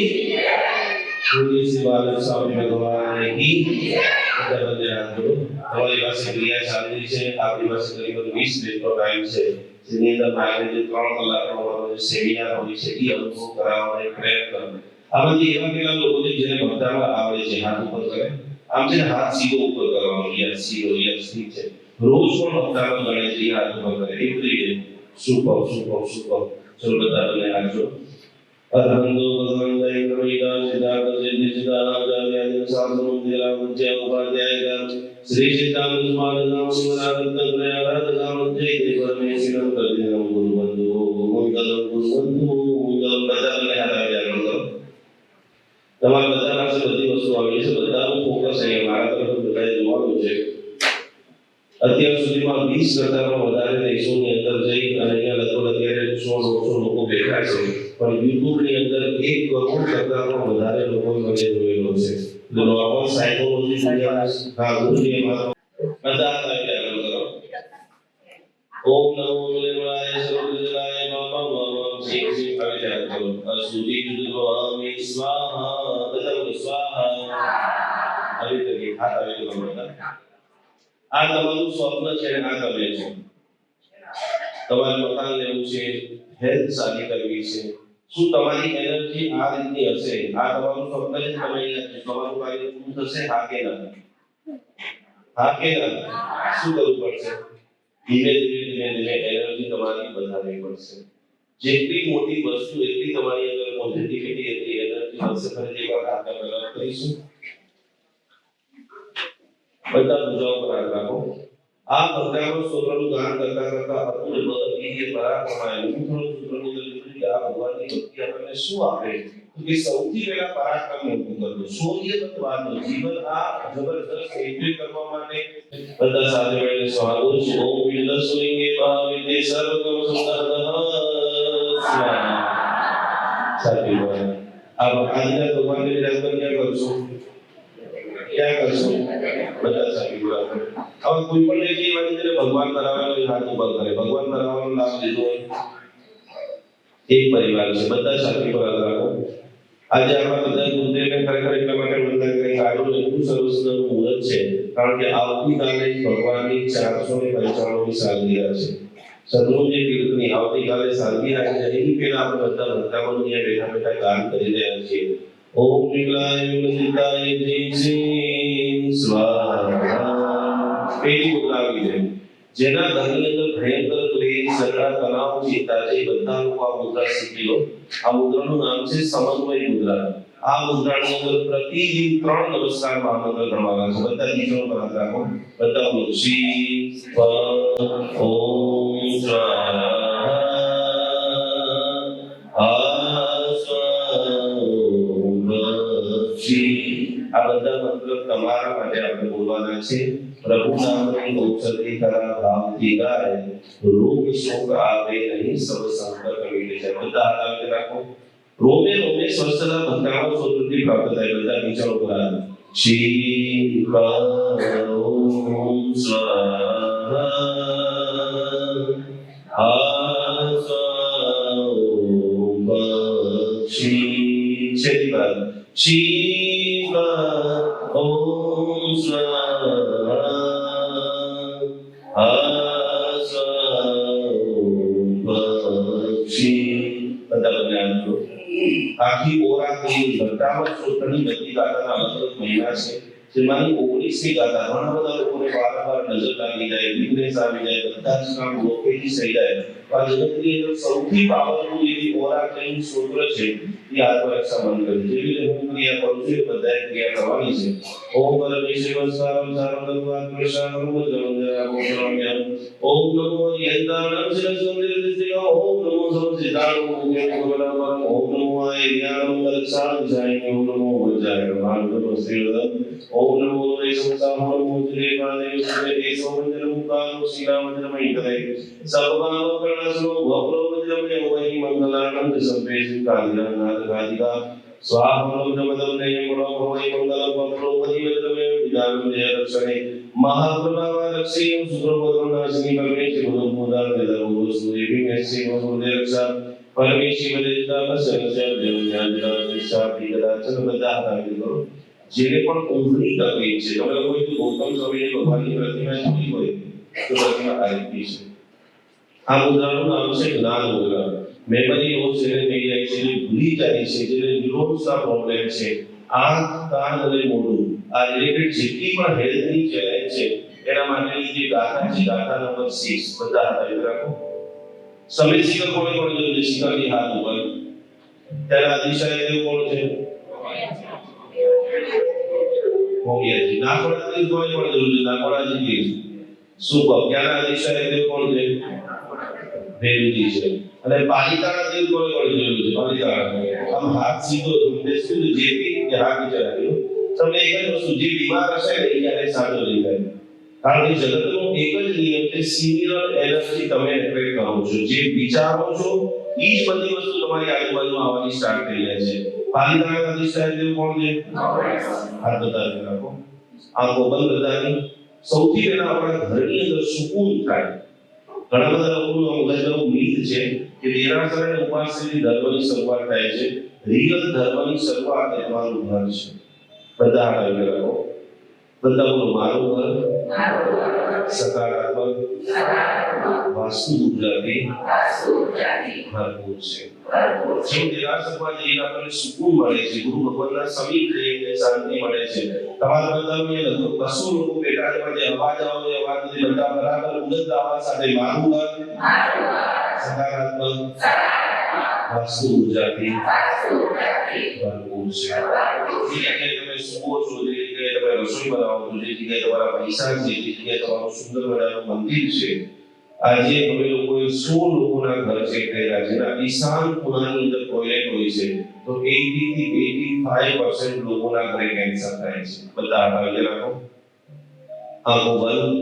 बोलो श्री बाल स्वामी भगवान की. બધા બંને હાથ જોડો. તમારી પાસે ક્રિયા ચાલી છે, આપણી પાસે કરીબ 20 મિનિટનો ટાઈમ છે, જેની અંદર મારે જે 3 કલાકનો અમારો સેમિનાર હોય છે એ અનુભવ કરાવવાનો એક પ્રયત્ન કરવાનો. આ બધી એવા કેટલા લોકો છે જેને ભક્તામાં આવડે છે, હાથ ઉપર કરે. આમ છે હાથ સીધો ઉપર કરવાનો, યસ સીધો, યસ ઠીક છે. રોજ પણ ભક્તામાં ગણે છે હાથ ઉપર કરે એવરી ડે. સુપર. ચલો બધા બંને હાથ જોડો. અરહંતો ભગવંત ઇન્દ્રમિતા સિદ્ધાર્થ સિદ્ધિ સિદ્ધાચાર્ય શાસ્ત્રમંત્રીલા વંચ્ય ઉપાધ્યાય શ્રી સિદ્ધાંત સ્મારકમ શિવરાગત પ્રયાગરાજ ગામ જય પરમેશ્વરમ કલ્યાણમ ગુરુબંધુ મંગલમ બધા બંને હાથ આવી કરો. તમારા બધા પાસે બધી વસ્તુ આવી છે, બધાનું ફોકસ અહીંયા મારા તરફ બધાએ જોવાનું છે. અત્યાર સુધીમાં 20 કરતાં વધારે દેશોની અંદર જઈ અને અહીંયા લગભગ અત્યારે 100-150 લોકો બેઠા છે, પણ YouTube ની અંદર 1 કરોડ કરતાં વધારે લોકો મને જોયેલો છે. તો નોર્મલ સાયકોલોજી હા ગુરુજીમાં બધા આવી કરો. ઓમ નમો નિર્મળાય સર્વજલાય નમઃ શ્રી આવી જાય કરો. અસુચિ જુદ્ધવામી સ્વાહા તદમ સ્વાહા. આવી કરી હાથ આવી કરો બધા. આ તમારું સ્વપ્ન છે, આ તમે છો. તમારે મકાન લેવું છે, હેલ્થ સારી કરવી છે. શું તમારી એનર્જી આ રીતની હશે? આ તમારું સ્વપ્ન છે, તમે અહીંયા તમારું કાર્ય પૂરું થશે? હા કે ના? હા કે ના? શું કરવું પડશે? ધીમે ધીમે એનર્જી તમારી વધારવી પડશે. જેટલી મોટી વસ્તુ એટલી તમારી અંદર પોઝિટિવિટી એટલી એનર્જી હશે. ફરી એકવાર હાથ પર કરીશું. બધા પૂજાઓ પર હાથ રાખો. આ ભક્તાનો સ્તોત્રનું ગાન કરતા અતુલ બળ વીર્ય પરાક્રમ આ સૂત્રની અંદર આ ભગવાનની ભક્તિ આપણને શું આપે? કે સૌથી પહેલા પરાક્રમ ઊભું કરવું, શૌર્યવતવાદનું જીવન આ જબરદસ્ત એન્જોય કરવા માટે બધા સાથે મળીને સ્વાગત છે. ઓમ વિદસુલિંગે ભાવિતે સર્વગમ સુંદરઃ સ્વાહા. સાચી વાત. આ આજના ભગવાનને વિરાજમાન ક્યાં કરશો? ક્યાં કરશો? બધા સાચી વાત. હવે કોઈ પણ વ્યક્તિ એવા છે ભગવાન કરાવવાનો હાથ ઉપર કરે, ભગવાન કરાવવાનો લાભ લીધો હોય એક પરિવાર છે, બધા સાચી વાત રાખો. આજે આપણા બધા ગુરુદેવને ખરેખર એટલા માટે વંદન કરી આજનું એટલું સરસ મુહૂર્ત છે કારણ કે આવતીકાલે ભગવાનની 495મી સાલગીરા છે. સદગુરુજી તીર્થની આવતીકાલે સાલગીરા છે. એની પહેલા આપણે બધા વંદાવનીય બેઠા બેઠા કામ કરી રહ્યા છીએ. ઓમ વિમલાય વિમલિતાય જય શ્રી સ્વાહા. પેલી બોલાવી છે જેના ઘરની અંદર ભયંકર ક્લેશ, ઝઘડા, તણાવ, ચિંતા છે, બધા લોકો આ મુદ્રા શીખી લો. આ મુદ્રાનું નામ છે સમન્વય મુદ્રા. આ મુદ્રાની અંદર પ્રતિદિન 3 નમસ્કાર મહામંત્ર ગણવાના છે. બધા દીકરો પર હાથ રાખો. બધા બોલો શ્રી ઓમ સ્વાહા આ બધા મંત્ર તમારા માટે આપણે બોલવાના છે. પ્રભુ નામની ઔષધિ કરા ભાવથી ગાય, રોગ શોક આવે નહીં, સબ સંકટ મિટે જાય. બધા હાથ આગળ રાખો. રોમે રોમે સ્વસ્થતા ભક્તાનો સ્વતંત્રી પ્રાપ્ત થાય. બધા વિચારો કરા શ્રી ઓમ સ્વાહા છેલ્લી વાર શ્રી ઓમ સ્વાહા આખી ઓરાથી ઘટામાં શ્રોતની ગતિ ગાતાના અલગ અલગ મહિના છે. જેમાંની 19ની ગાતા ઘણા બધા લોકોને વારંવાર નજર લાગી જાય, વીકનેસ આવી જાય, બધા જ કામ બ્લોકેજ થઈ જાય. આ જગતની અંદર સૌથી પાવરફુલ એવી ઓરા ક્લીન સૂત્ર છે એ આત્મરક્ષા મંત્ર. જેવી રીતે હું ક્રિયા કરું છું એ બધાએ ક્રિયા કરવાની છે. ઓમ પરમેશ્વર સારમ સારમ ભગવાન પ્રસાદમ જલંજરા મોક્ષરામ્યમ. ઓમ નમો યંતાણં શિરસંદિરસ્ય. ઓમ નમો સમસિતાણં મુખ્યમગલપરમ. ઓમ નમો જ્ઞાનમ રક્ષાંજાય. ઓમ નમો વજ્રાય ભાગવતો શ્રીરદમ. ઓમ નમો વૈષ્ણવસાહો મુદ્રે પાદે સુરે દેશો વંદનમુકાનો શિલાવંદનમૈતરે. સર્વાલો કર્ણસ્નો ભવરો વજ્રમે ઓહી મંગલાનંદ સંપેશિ કાલિનાથ ગાદિકા. સ્વાહમ નમદમ નયમણો ભવૈ મંગલમ ભવરો વજ્રમે વિદાનમ જય રક્ષણે. મહાપ્રભાવા રક્ષીયમ સુપ્રભદ્રનાશિની પરમેશ્વરી ભૂતભૂતાન દેદર્ભો સુદેવી મેશ્રી ભવૃદે રક્ષા. પરમેશ્વરી વદેજતા પસરસ્ય જન્યાજના દિશાપી કદાચન. બધા હાથ કરો. જેને પણ ઊંઘની તકલીફ છે, તમે કોઈ તો ગૌતમ સ્વામીની ભગવાનની પ્રતિમા જોઈ હોય તો પ્રતિમા આવી છે. આ મુદ્રાનું નામ છે જ્ઞાન મુદ્રા. મેમરી લોસ જેને થઈ જાય છે, ભૂલી જાય છે, જેને ન્યુરોન્સના પ્રોબ્લેમ છે, આંખ, કાન અને મોઢું, આ રિલેટેડ જેટલી પણ હેલ્થની ચેલેન્જ છે એના માટેની જે ગાથા છે, ગાથા નંબર 6. બધા હાથ આગળ રાખો. સમય શિખર કોને કોને જોયું છે? શિખરની હાથ ઉપર. ત્યારે આદિશાહી દેવ કોણ છે? મોગિયાજી. નાકોડાજી કોને કોને જોયું છે? નાકોડાજી કે સુપર. ત્યાંના આદિશાહી દેવ કોણ છે? ભેરુજી છે. અને પાલિતાણા દેવ કોને કોને જોયું છે? પાલિતાણા. આમ હાથ સીધો બેસું જે કે હાથ નીચે રાખ્યો. તમને એક જ વસ્તુ, જે બીમાર હશે ને એ ક્યારે સાજો નહીં થાય. કારણ કે જગતનો એક જ નિયમ છે, સિમિલર એનર્જી તમે એટ્રેક્ટ કરો છો. જે વિચારો છો એ જ બધી વસ્તુ તમારી આજુબાજુમાં આવવાની સ્ટાર્ટ થઈ જાય છે. પાલિતાણા અધિષ્ઠાન દેવ કોણ છે? હાથ બતાવી રાખો. આંખો બંધ બધાની. સૌથી પહેલા આપણા ઘરની અંદર સુકૂન થાય. ઘણા બધા લોકોનું મગજનું મિથ છે કે દેરાસર અને ઉપાસની ધર્મની શરૂઆત થાય છે. રિયલ ધર્મની શરૂઆત એ તમારું ઘર છે. બધા હાથ આગળ રાખો. બધા બોલો મારું ઘર સકારાત્મક વાસ્તુ ગુજરાતી ભરપૂર છે. જે દેરાસરમાં જઈને આપણને સુકૂન મળે છે, ગુરુ ભગવાનના સમીપ જઈને શાંતિ મળે છે. તમારા બધાને લગભગ 200 લોકો બેઠા છે, જે અવાજ આવે અવાજ નથી, બધા બરાબર ઉદત અવાજ સાથે મારું ઘર સકારાત્મક વાસ્તુ ગુજરાતી ભરપૂર છે. જે જગ્યાએ તમે સુવો છો, જે જગ્યાએ તમે રસોઈ બનાવો છો, જે જગ્યાએ તમારા પૈસા છે, જે જગ્યાએ તમારું સુંદર મજાનું મંદિર છે, આજે અમે લોકોએ 100 લોકોના ઘર ચેક કર્યા, જેના ઈશાન ખૂણાની અંદર ટોયલેટ હોય છે, તો 80 થી 85% લોકોના ઘરે કેન્સર થાય છે. બધા હટાવી રાખો, આંખો બંધ,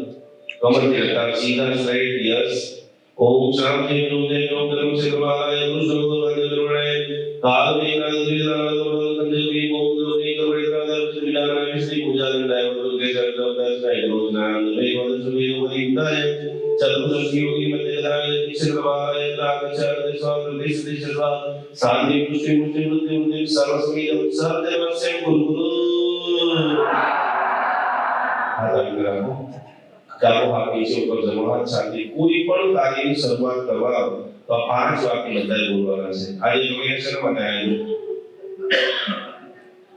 કમરથી લટકાવ, સીધા સ્ટ્રેટ. યસ. ઓમ શાંતિ વિરુદ્ધે ઓમ ધર્મ સે કૃપાય કૃષ્ણ ભગવાન જનરણાય કાલ મેઘના દિવ્યના કંદવી ઓમ દેવી કવડિત્રાદર વિલાના વિશ્રી પૂજા દંડાય વરુગે જગદસ્નાય રોજના મે વદ સુવી ઉદિતાય ચતુર્દશી યોગી મધ્યધાય વિશ્વ કૃપાય લાગચર સ્વામ દેશ દેશવા શાંતિ પુષ્ટિ પુષ્ટિ બુદ્ધિ બુદ્ધિ સર્વસ્મિદમ સર્વદેવસ્ય ગુરુ. આદરણાકો ચાલો હાથ નીચે ઉપર જમા, શાંતિ. કોઈ પણ કાર્યની શરૂઆત કરવા તો 5 વાક્ય બધાએ બોલવાના છે. આજે તમે શેના માટે આવ્યા?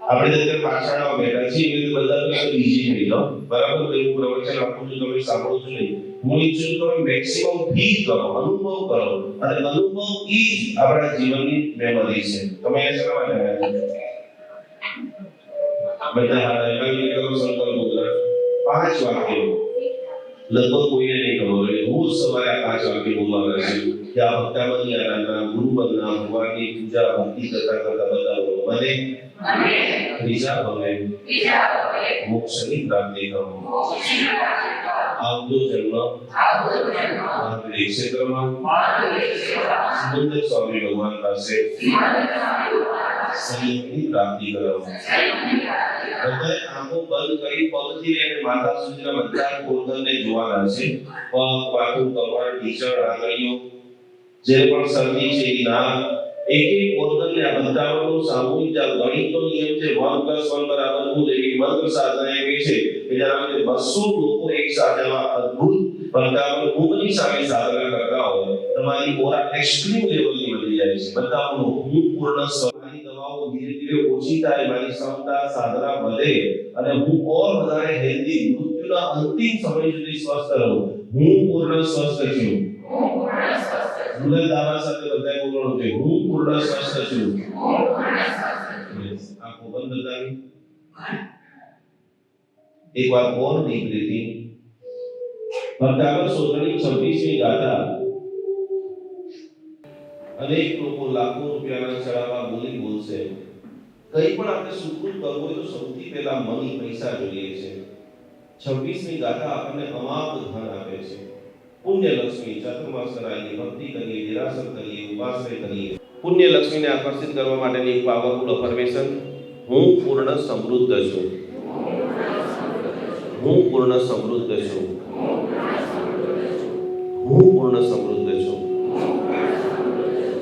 આપણે અત્યારે પાઠશાળામાં બેઠા છીએ એટલે બધા લોકો બીજી થઈ જાઓ, બરાબર? તો એવું પ્રવચન આપું છું, તમે સાંભળો છો નહીં. હું ઈચ્છું છું તમે મેક્સિમમ ફીલ કરો, અનુભવ કરો, અને અનુભવ ઈ જ આપણા જીવનની મેમરી છે. તમે શેના માટે આવ્યા? બધા હાથ એકાગ્ર કરો, સંકલ્પ બોલો. 5 વાક્યો લગભગ કોઈને નહીં ખબર હોય. રોજ સવારે આ 5 વાક્ય બોલવાના છે કે આ ભક્તામની આરાધના, ગુરુ વંદના, ભગવાનની પૂજા, ભક્તિ કરતા કરતા બતાવો મને ત્રીજા ભવે મોક્ષની પ્રાપ્તિ કરો. આવતો જન્મ મહાવીર ક્ષેત્રમાં સુંદર સ્વામી ભગવાન પાસે સંયમની પ્રાપ્તિ કરો. બધાએ આંખો બંધ કરી પગથી લઈને માથા સુધીના બધા કોર્નરને જોવાના છે. પગ, માથું, કમર, ઢીચણ, આંગળીઓ, જે પણ શરદી છે એ ના એક એક કોર્નરને આ બધાનો સામૂહિક ગણિતનો નિયમ છે 1 + 1 = 2. એવી મંત્ર સાધના એ છે કે જ્યારે 200 લોકો એક સાથે આવા અદ્ભુત ભક્તાઓ ભૂમની સામે સાધના કરતા હોય, તમારી ઓરા એક્સ્ટ્રીમ લેવલની બની જાય છે. બધાનો હું પૂર્ણ સ્વભાવની દવાઓ ધીરે ધીરે ઓછી થાય, મારી ક્ષમતા સાધના વધે અને હું ઓર વધારે હેલ્ધી, મૃત્યુના અંતિમ સમય સુધી સ્વસ્થ રહું. હું પૂર્ણ સ્વસ્થ છું. મુલે દાવા સાથે બધાએ બોલવાનું છે, હું પૂર્ણ સ્વસ્થ છું. આંખો બંધ કરી એક વાર ઓર ડીપ બ્રીથિંગ. ભક્તાવર સોતની 26મી ગાથા. અનેક લોકો લાખો રૂપિયાના ચડાવવા બોલી બોલશે. કઈ પણ આપણે સુકૃત કરવું હોય તો સૌથી પહેલા મની પૈસા જોઈએ છે. 26મી ગાથા આપણને અમાપ ધન આપે છે. પુણ્ય લક્ષ્મી ચતુર્માસ કરાવીએ, ભક્તિ કરીએ, નિરાસર કરીએ, ઉપાસના કરીએ. પુણ્ય લક્ષ્મીને આકર્ષિત કરવા માટેની એક પાવરફુલ અફર્મેશન. હું પૂર્ણ સમૃદ્ધ છું. હું પૂર્ણ સમૃદ્ધ છું. હું પૂર્ણ સમૃદ્ધ છું.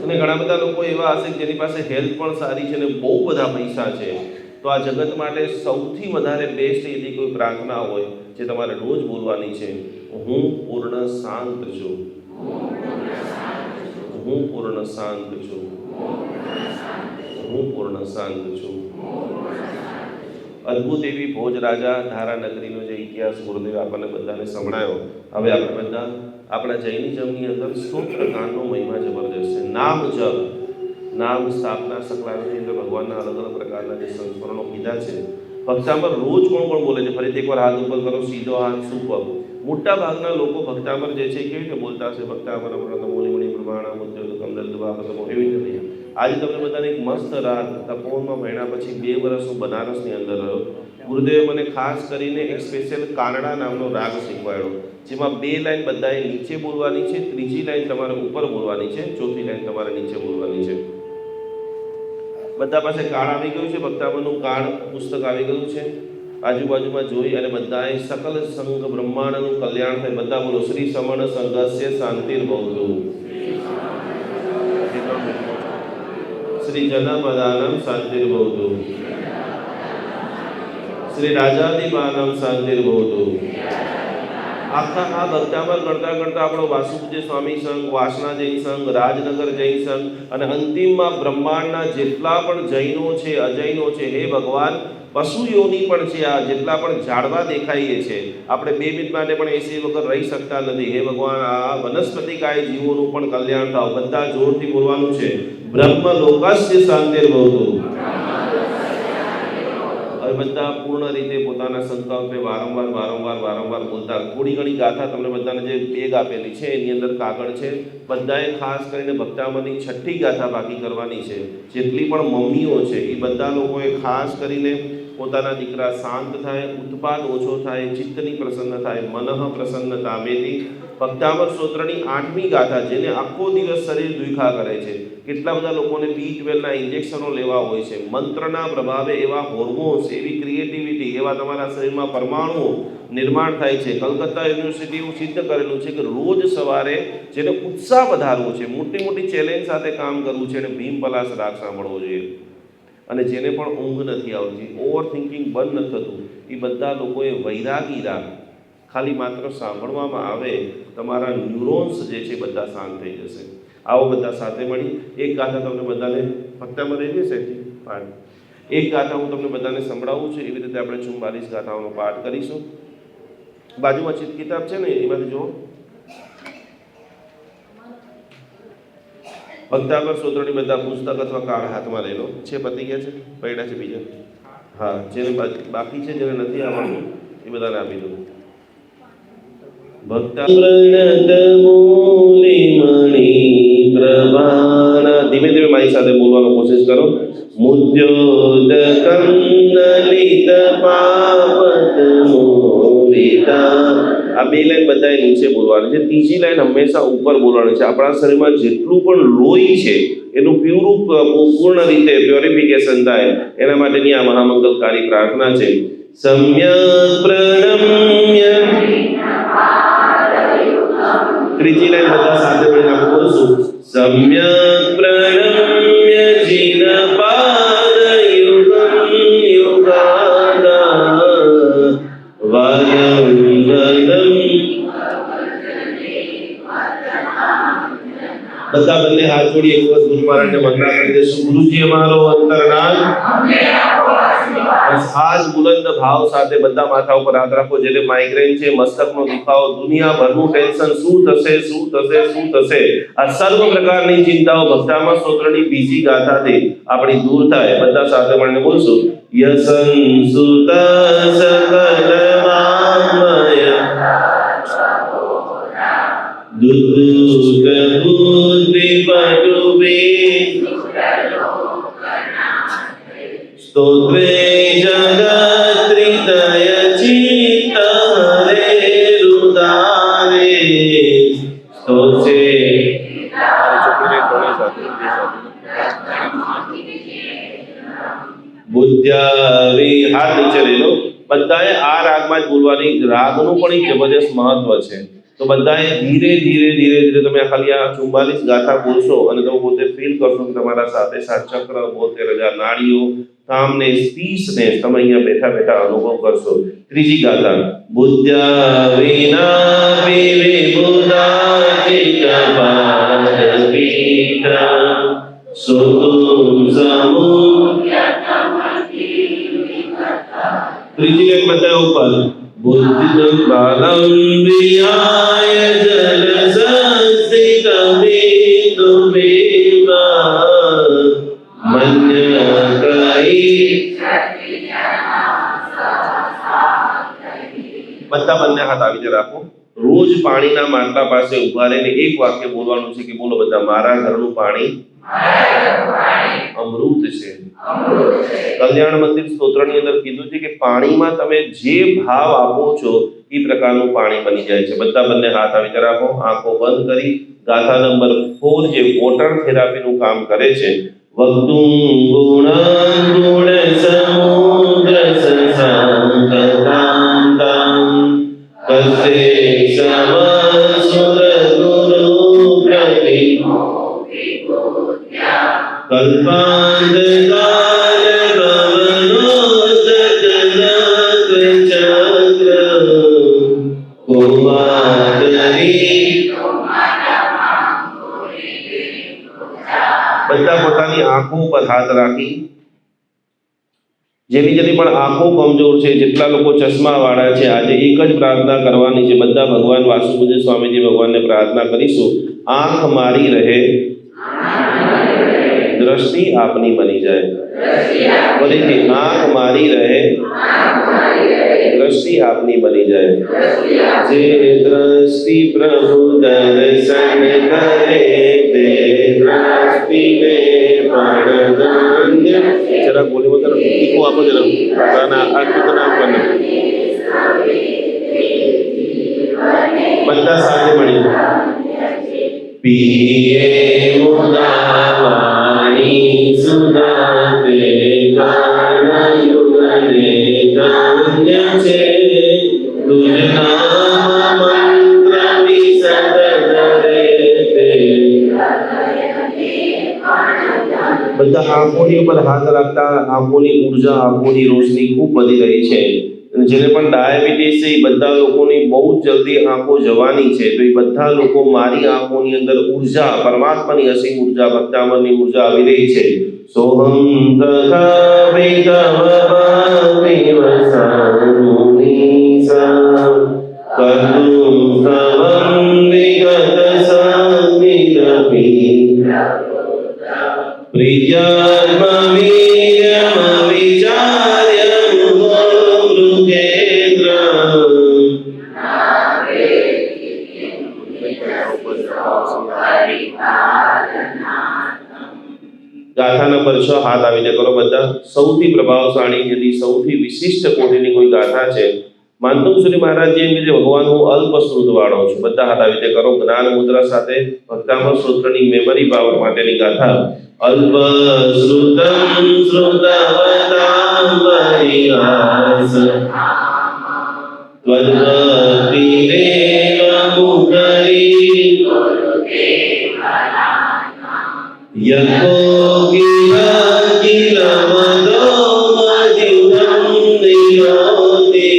અને ઘણા બધા લોકો એવા હશે જેની પાસે હેલ્થ પણ સારી છે અને બહુ બધા પૈસા છે, તો આ જગત માટે સૌથી વધારે બેસ્ટ એવી કોઈ પ્રાર્થના હોય જે તમારે રોજ બોલવાની છે. હું પૂર્ણ શાંત છું. હું પૂર્ણ શાંત છું. હું પૂર્ણ શાંત છું. અદ્ભુત એવી ભોજ રાજા ધારા નગરીનો જે ઇતિહાસ ગુરુદેવ આપણને બધાને સંભળાયો. હવે આપણે બધા આપણા જૈનિઝમની અંદર સ્તોત્ર ગાનનો મહિમા જબરદસ્ત છે. નામ જપ, નામ સ્થાપના સંકળાયેલી અંદર ભગવાનના અલગ અલગ પ્રકારના જે સંસ્મરણો કીધા છે. ભક્તામર રોજ કોણ કોણ બોલે છે? ફરીથી એકવાર હાથ ઉપર કરો, સીધો હાથ, સુપર. મોટા ભાગના લોકો ભક્તામર જે છે કેવી રીતે બોલતા હશે? ભક્તામર મૂલિમણી પ્રમાણા મુદ્દલ કમદલ દુભાગતમો એવી રીતે નહીં. આજે તમને બધાને એક મસ્ત રાત તપોવનમાં ભણ્યા પછી 2 વર્ષ હું બનારસની અંદર રહ્યો. ગુરુદેવે મને ખાસ કરીને એક સ્પેશિયલ કાનડા નામનો રાગ શીખવાડ્યો, જેમાં 2 લાઈન બધાએ નીચે બોલવાની છે, ત્રીજી લાઈન તમારે ઉપર બોલવાની છે, ચોથી લાઈન તમારે નીચે બોલવાની છે. બધા પાસે કાર્ડ આવી ગયું છે, ભક્તામરનું કાર્ડ પુસ્તક આવી ગયું છે. આજુબાજુમાં જોઈ અને બધાએ સકલ સંઘ બ્રહ્માંડનું કલ્યાણ થાય. બધા બોલો, શ્રી સમણ સંઘસ્ય શાંતિર્ભવતુ, શ્રી જનપદાનમ શાંતિર્ભવતુ, શ્રી રાજાધિપાનમ શાંતિર્ભવતુ. આખા આ ભક્તામર કરતા કરતા આપણો વાસુપૂજ્ય સ્વામી સંઘ, વાસના જૈન સંઘ, રાજનગર જૈન સંઘ અને અંતિમમાં બ્રહ્માંડના જેટલા પણ જૈનો છે, અજૈનો છે, હે ભગવાન, પશુ યોની પણ છે, આ જેટલા પણ ઝાડવા દેખાઈએ છે, આપણે 2 મિનિટ માટે પણ એસી વગર રહી શકતા નથી. હે ભગવાન, આ વનસ્પતિકાય જીવોનું પણ કલ્યાણ થાવ. બધા જોરથી બોલવાનું છે, બ્રહ્મ લોકસ્ય શાંતિર્ભવતુ. હવે બધા પૂર્ણ રીતે પોતાના સંકલ્પને વારંવાર બોલતા. થોડી ઘણી ગાથા તમને બધાને જે બેગ આપેલી છે એની અંદર કાગળ છે. બધાએ ખાસ કરીને ભક્તામની 6ઠ્ઠી ગાથા બાકી કરવાની છે. જેટલી પણ મમ્મીઓ છે એ બધા લોકોએ ખાસ કરીને પોતાના દીકરા શાંત થાય, ઉત્પાદ ઓછો થાય, ચિત્તની પ્રસન્ન થાય, મનઃ પ્રસન્નતામેતિ. ભક્તામર સ્તોત્રની 8મી ગાથા, જેને આખો દિવસ શરીર દુખા કરે છે. કેટલા બધા લોકોને B12ના ઇન્જેક્શનો લેવા હોય છે. મંત્રના પ્રભાવે એવા હોર્મોન્સ, એવી ક્રિએટિવિટી, એવા તમારા શરીરમાં પરમાણુઓ નિર્માણ થાય છે. કલકત્તા યુનિવર્સિટી એવું સિદ્ધ કરેલું છે કે રોજ સવારે જેને ઉત્સાહ વધારવો છે, મોટી મોટી ચેલેન્જ સાથે કામ કરવું છે, અને ભીમ પલાશ રાગ સાંભળવો જોઈએ. અને જેને પણ ઊંઘ નથી આવતી, ઓવર થિંકિંગ બંધ નથી થતું, એ બધા લોકોએ વૈરાગી રાગ ખાલી માત્ર સાંભળવામાં આવે, તમારા ન્યુરોન્સ જે છે બધા શાંત થઈ જશે. આવો બધા સાથે મળી એક ગાથા તમને બધાને ભક્તામાં રહી જશે પાઠ. એક ગાથા હું તમને બધાને સંભળાવું છું. એવી રીતે આપણે 44 ગાથાઓનો પાઠ કરીશું. બાજુમાં ચિત્ત કિતાબ છે ને, એમાંથી જુઓ. ભક્તામર સ્તોત્રની બધા પુસ્તક અથવા કાર્ડ હાથમાં લઈ લો. છે પતી ગયા છે? પડ્યા છે બીજા? હા, જેને બાકી છે, જેને નથી આવડતું એ બધાને આપી દો. ભક્તા પ્રણત મૂલી મણી પ્રભાના. ધીમે ધીમે મારી સાથે બોલવાનો કોશિશ કરો. મુદ્યોદ કંદલિત પાપત મોરિતા. આ 2 લાઈન બધાએ નીચે બોલવાની છે. ત્રીજી લાઈન હંમેશા ઉપર બોલવાની છે. આપણા શરીરમાં જેટલું પણ લોહી છે એનું પૂર્ણ રીતે પ્યોરિફિકેશન થાય એના માટેની આ મહામંગલકારી પ્રાર્થના છે. સમ્યક પ્રણમ્ય. ત્રીજી લાઈન બધા સાથે મળીને આપણે બોલશું. સમ્યક પ્રણમ્ય જીન પાદ યુગમ યુગાદા વાદમ વદમ. બધા બંને હાથ જોડી એક વખત ગુરુ મહારાજને વંદના કરી દેશું. ગુરુજી અમારો અંતરનાથ. ખાસ બુલંદ ભાવ સાથે બધા માથા ઉપર હાથ રાખો. જેને માઇગ્રેન છે, મસ્તકનો દુખાવો, દુનિયાભરનું ટેન્શન, શું થશે, આ સર્વ પ્રકારની ચિંતાઓ ભક્તામર સ્તોત્રની બીજી ગાથાથી આપણી દૂર થાય. બધા સાથે મળીને બોલશું. યસં સુતા સકલ વામય દુદુત બુદ્ધિ પટુભે સ્તોત્રે જગત્રિતય ચિત્ત હરે રુદારે સ્તોત્રે. બુદ્ધ્યાવી. હાથ નીચે લઈ લો. બધાએ આ રાગમાં જ બોલવાની. રાગનું પણ એક જબરજસ્ત મહત્વ છે. તો બધાએ ધીરે ધીરે તમે ખાલી આ 44 ગાથા બોલશો અને તમે પોતે ફીલ કરશો કે તમારા સાથે ચક્ર, 72,000 નાડીઓ, કામને, સ્પીસને તમે અહીંયા બેઠા બેઠા અનુભવ કરશો. ત્રીજી ગાથા. બુદ્ધ્યા વિના વિબુધા ચિત્તપાદ પીઠ સુતુમ સમુ. ત્રીજી લાઈન બધા ઉપર. બુદ્ધિ બાલમ વિહાય જલ સંસ્થિત બિંદુ બિંબા મન્ય કઈ. બધા બંને હાથ આવી જ રાખો. રોજ પાણીના માટલા પાસે ઉભા રહીને એક વાક્ય બોલવાનું છે કે બોલો બધા, મારા ઘરનું પાણી અમૃત છે. કલ્યાણ મંદિર સ્તોત્રની અંદર કીધું છે કે પાણીમાં તમે જે ભાવ આપો છો એ પ્રકારનું પાણી બની જાય છે. બધા બંને હાથ આવી રાખો. આંખો બંધ કરી ગાથા નંબર 4 જે વોટર થેરાપીનું કામ કરે છે. વક્તુમ ગુણ ગુણ સમુદ્ર સંસાંકતાંતં કસે સમસુર ગુરુ પ્રતિ કલ્પાંતકાલ ભવનોદત ચક્ર કુમારી. બધા પોતાની આંખો ઉપર હાથ રાખી. જેની પણ આંખો કમજોર છે, જેટલા લોકો ચશ્મા વાળા છે, આજે એક જ પ્રાર્થના કરવાની છે. બધા ભગવાન વાસુદેવ સ્વામીજી ભગવાનને પ્રાર્થના કરીશું. આંખ મારી રહે, દ્રષ્ટિ આપની બની જાય. ફરીથી આંખ મારી રહે, દ્રષ્ટિ આપની બની જાય. જે દ્રષ્ટિ પ્રભુ દર્શન કરે તે દ્રષ્ટિને પણ ધન્ય. જરા બોલી વગર ટીકો આપો જરા. પોતાના આ કીર્તન આપવાનું બધા સાથે મળી પીએ મુદાવાણી સુધા તે કાનયુગને ધન્ય છે. તુજ નામ મંત્ર વિસદ ધરે તે. બધા આંખોની ઉપર હાથ રાખતા આંખોની ઉર્જા, આંખોની રોશની ખૂબ વધી રહી છે. જેને પણ ડાયાબિટીસ છે એ બધા લોકોની બહુ જ જલ્દી આંખો જવાની છે. તો એ બધા લોકો મારી આંખોની અંદર ઉર્જા, પરમાત્માની અસીમ ઉર્જા, ભક્તામરની ઉર્જા આવી રહી છે. સોહમ તથા ભક્તિ વસાનુનિસા કર્તુમ તવં વિગત સંનિરપી પ્રિયમ વીર્યમ વિચાર્ય મુગેન્દ્ર. ગાથા નંબર 6 હાથ આવીને કરો બધા. સૌથી પ્રભાવશાળી, यदि સૌથી વિશિષ્ટ કોટીની કોઈ ગાથા છે, માનતુંગસુરી મહારાજ એમ કે ભગવાન હું અલ્પ શ્રુત વાળો છું. બધા હાથ આવી રીતે કરો જ્ઞાન મુદ્રા સાથે. ભક્તામર સૂત્રની મેમરી પાવર માટેની ગાથા. અલ્પ શ્રુતમ શ્રુતવતામ પરિહાસ ત્વદ્ભક્તિરેવ મુખરી યકો કિલ કિલ મદો મધ્યુમ નિરોતિ.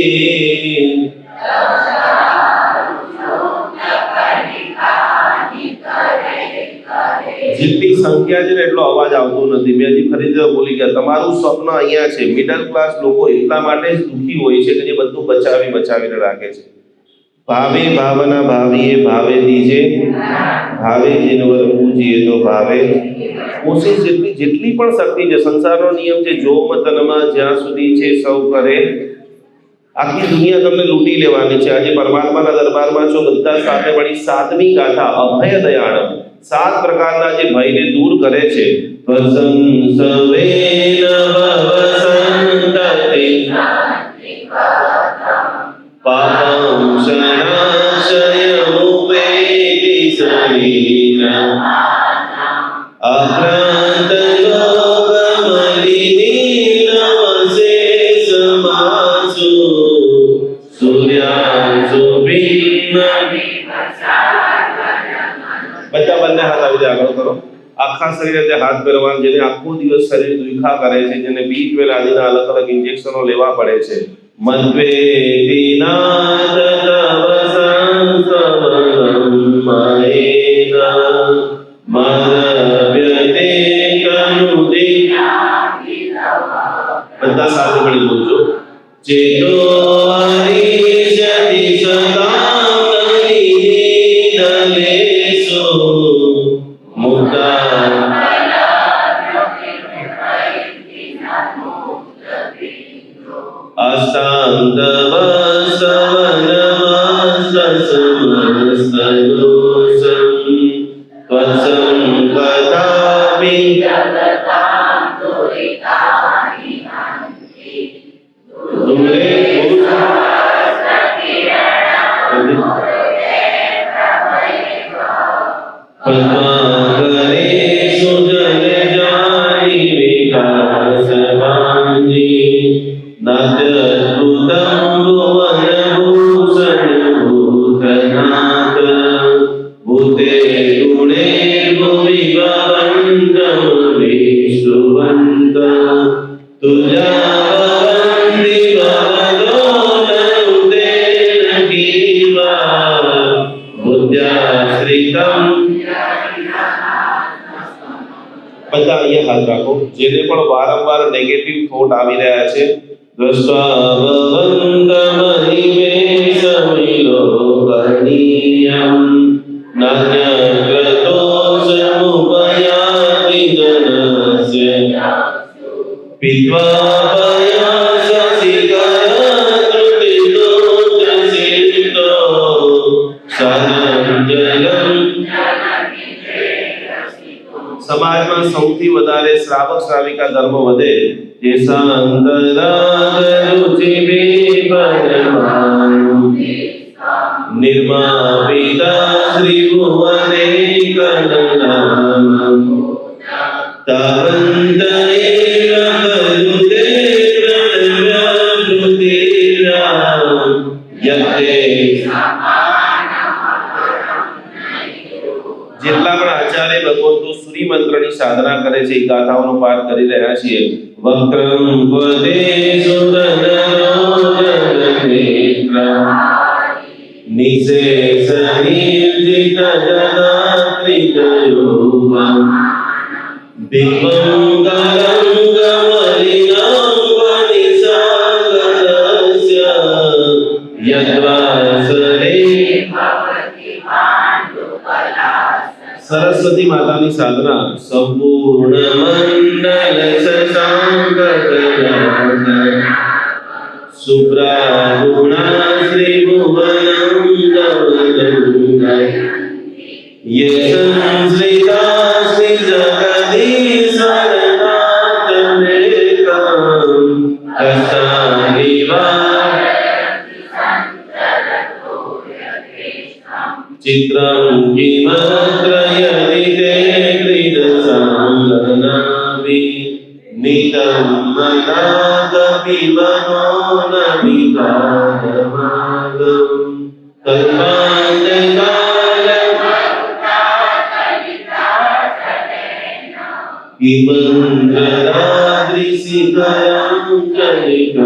જેટલી સંખ્યા છે ને એટલો અવાજ આવતો નથી. મેં હજી ફરીથી બોલી ગયા, તમારું સ્વપ્ન અહીંયા છે. મિડલ ક્લાસ લોકો એટલા માટે જ દુઃખી હોય છે કે જે બધું બચાવીને રાખે છે. ભાવે ભાવના ભાવીએ ભાવે દીજે, ભાવે જીનવર પૂજીએ તો ભાવે. કોશિશ જેટલી પણ શક્તિ છે, સંસારનો નિયમ છે જોમ તનમાં જ્યાં સુધી છે સૌ કરે. આખી દુનિયા તમને લૂંટી લેવાની છે. આજે પરમાત્માના દરબારમાં છો બધા સાથે મળી 7મી ગાથા અભય દયાળમ. 7 પ્રકારના જે ભયને દૂર કરે છે. વસંસવેન ભવસંતતિ પાપં શનાશયમુપેતિ શરીર આક્રાંત લોકમલિની નમસે સમાસુ સૂર્યાંશુ ભિન્ન. બધા બંને હાથ આવી જાય આગળ કરો. આખા શરીરે હાથ ફેરવાના. જેને આખો દિવસ શરીર દુખા કરે છે, જેને B12 આદિના અલગ અલગ ઇન્જેક્શનો લેવા પડે છે. મદ્વે વિનાદ તવ સંસવનમ મહેન મદવ્યતે કનુદિ. બધા સાથે મળી બોલજો. ચેતો હરિષ્યતિ સદામ નિદલેષુ મુક્તા. અસ્તાંતવસ્તવનમસ્તસમસ્તદોષં ત્વત્સંગતાપિ દૂરે પદ્માકરેષુ જલજાનિ વિકાસવાંજી નાદ્યદ્ભુતં ભુવનભૂષણ ભૂતનાથ ભૂતે ગુણે ભુવિ ભવન્तं વિષ્ણુવંત તુજાવંતિ ભવદોલનુતેન કીવા બુદ્ધ્યાશ્રિતં. બધા અહીંયા હાથ રાખો. જેને પણ વારંવાર નેગેટિવ થોટ આવી રહ્યા છે, દ્રષ્ટાવવંદમહિમેશમિલોકનીયં નાન્યક્રતોષમુપયાતિ જન સમાજમાં સૌથી વધારે શ્રાવક શ્રાવિકા ધર્મ વધે જે નિર્માપિતા શ્રી ભુવને કનલામ જેટલા પણ આચાર્ય ભગવંતો સૂર્ય મંત્રની સાધના કરે છે એ ગાથાઓનો પાઠ કરી રહ્યા છીએ. વક્રમ વદે નિશેષ નિર્જિત જનાત્રિકયોગમ દિગંગરં ગમલિનાં વનિસાગરસ્ય યદ્વાસરે સરસ્વતી માતાની સાધના સંપૂર્ણ મંડલ શશાંક સુબ્રાહુણા શ્રી ભુવનં ગમનંગા યે સંશ્રિતા શ્રી જગદીશનાથમેકં કસ્તાનિવા ચિત્રં કિમત્રયતિ તે ક્રીડસાંગનાભિ નિતં મનાગપિબનો નમિતાદમાગમ કલ્પાંતકાલમ ઇમંદ્રદાદ્રિશિખરં કલિકં.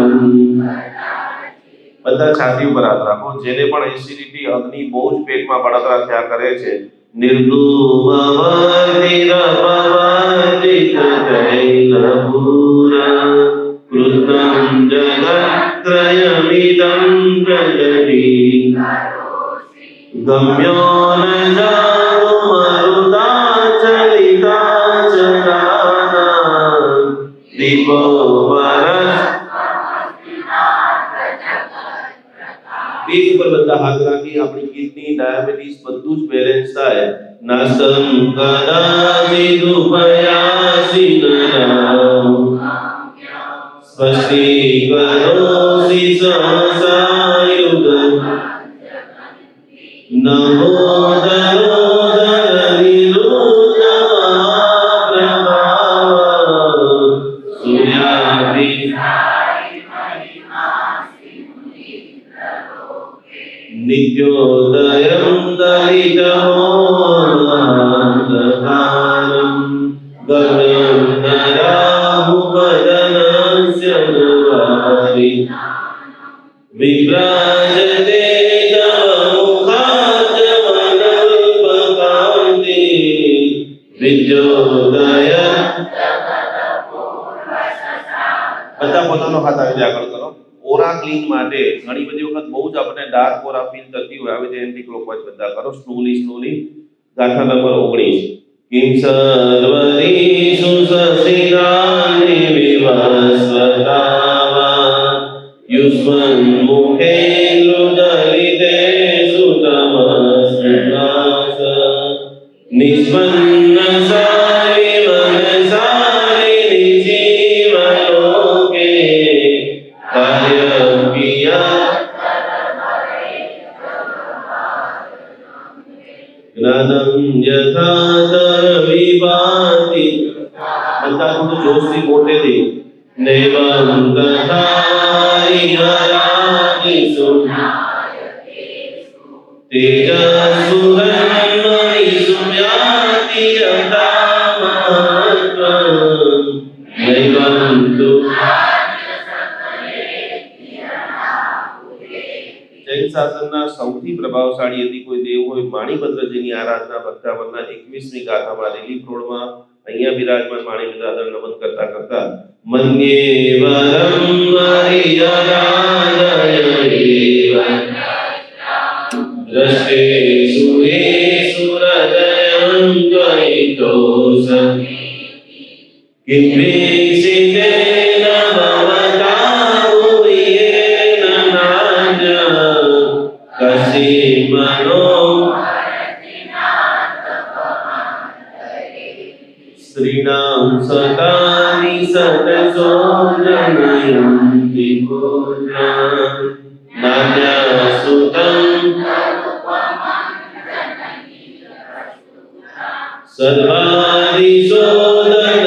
બધા છાતી ઉપર હાથ રાખો. જેને પણ એસિડિટી અગ્નિ બહુ જ પેટમાં બળતરા થયા કરે છે નિર્ધૂમવર્તિરપવર્તિતૈલપૂરા કૃતં જગત્રયમિદં પ્રગટી ગમ્યો ન જાતો મરુદાચલિતાચલાનાં દીપો વરસ. પેટ ઉપર બધા હાથ રાખી આપણી કિડની ડાયાબિટીસ બધું જ બેલેન્સ થાય. નાસ્તં કદાચિદુપયાસી નરામ સ્વસ્તિ કરોસી સહસાયુગ નમો નિત્યોદયં દલિતમોહનકારં ગગન નરાહુવદનસ્ય નવારી વિભ્રાજતે તમુખાચમનલ્પકાંતિ વિદ્યોદય. બધા પોતાનો હાથ આવી આગળ કરો. ઓરા ક્લીન માટે ઘણી બધી વખત બહુ જ આપણે ડાર્ક ઓરા ફીલ થતી હોય આવી એન્ટી ક્લોકવાઇઝ બધા કરો. સ્લોલી ગાથા નંબર 19 કિમ સર્વરીષુ સસિદાનિ વિવસ્વતાવા યુષ્મન મુખેન્દ્રુદલિતે સુતમસ્નાસ નિષ્પન્ન સારી મનસારી નિજીવલોકે જ્ઞાનં યથા વિભાતિ. બધા થોડું જોશથી મોટેથી નૈવં તથા હરાનિષુ તેજસુરન્મણિષુ યાતિ યથામહત્વં નૈવં તુ. જૈન શાસનના સૌથી પ્રભાવશાળી યદિ કોઈ દેવ હોય માણીભદ્રજીની આરાધના ભક્તાવનના 21મી ગાથામાં રિલીફ રોડમાં અહીંયા બિરાજમાન માણીભદ્ર નમન કરતા કરતા મન્યે વરમ હરિયરાધયેવ દ્રષ્ટે સુરેષુ હૃદયં ત્વયિતોષ કિંવિષિતેન ભવતા ભુવિયેન નાજ કશિ મનો नान्यसुतं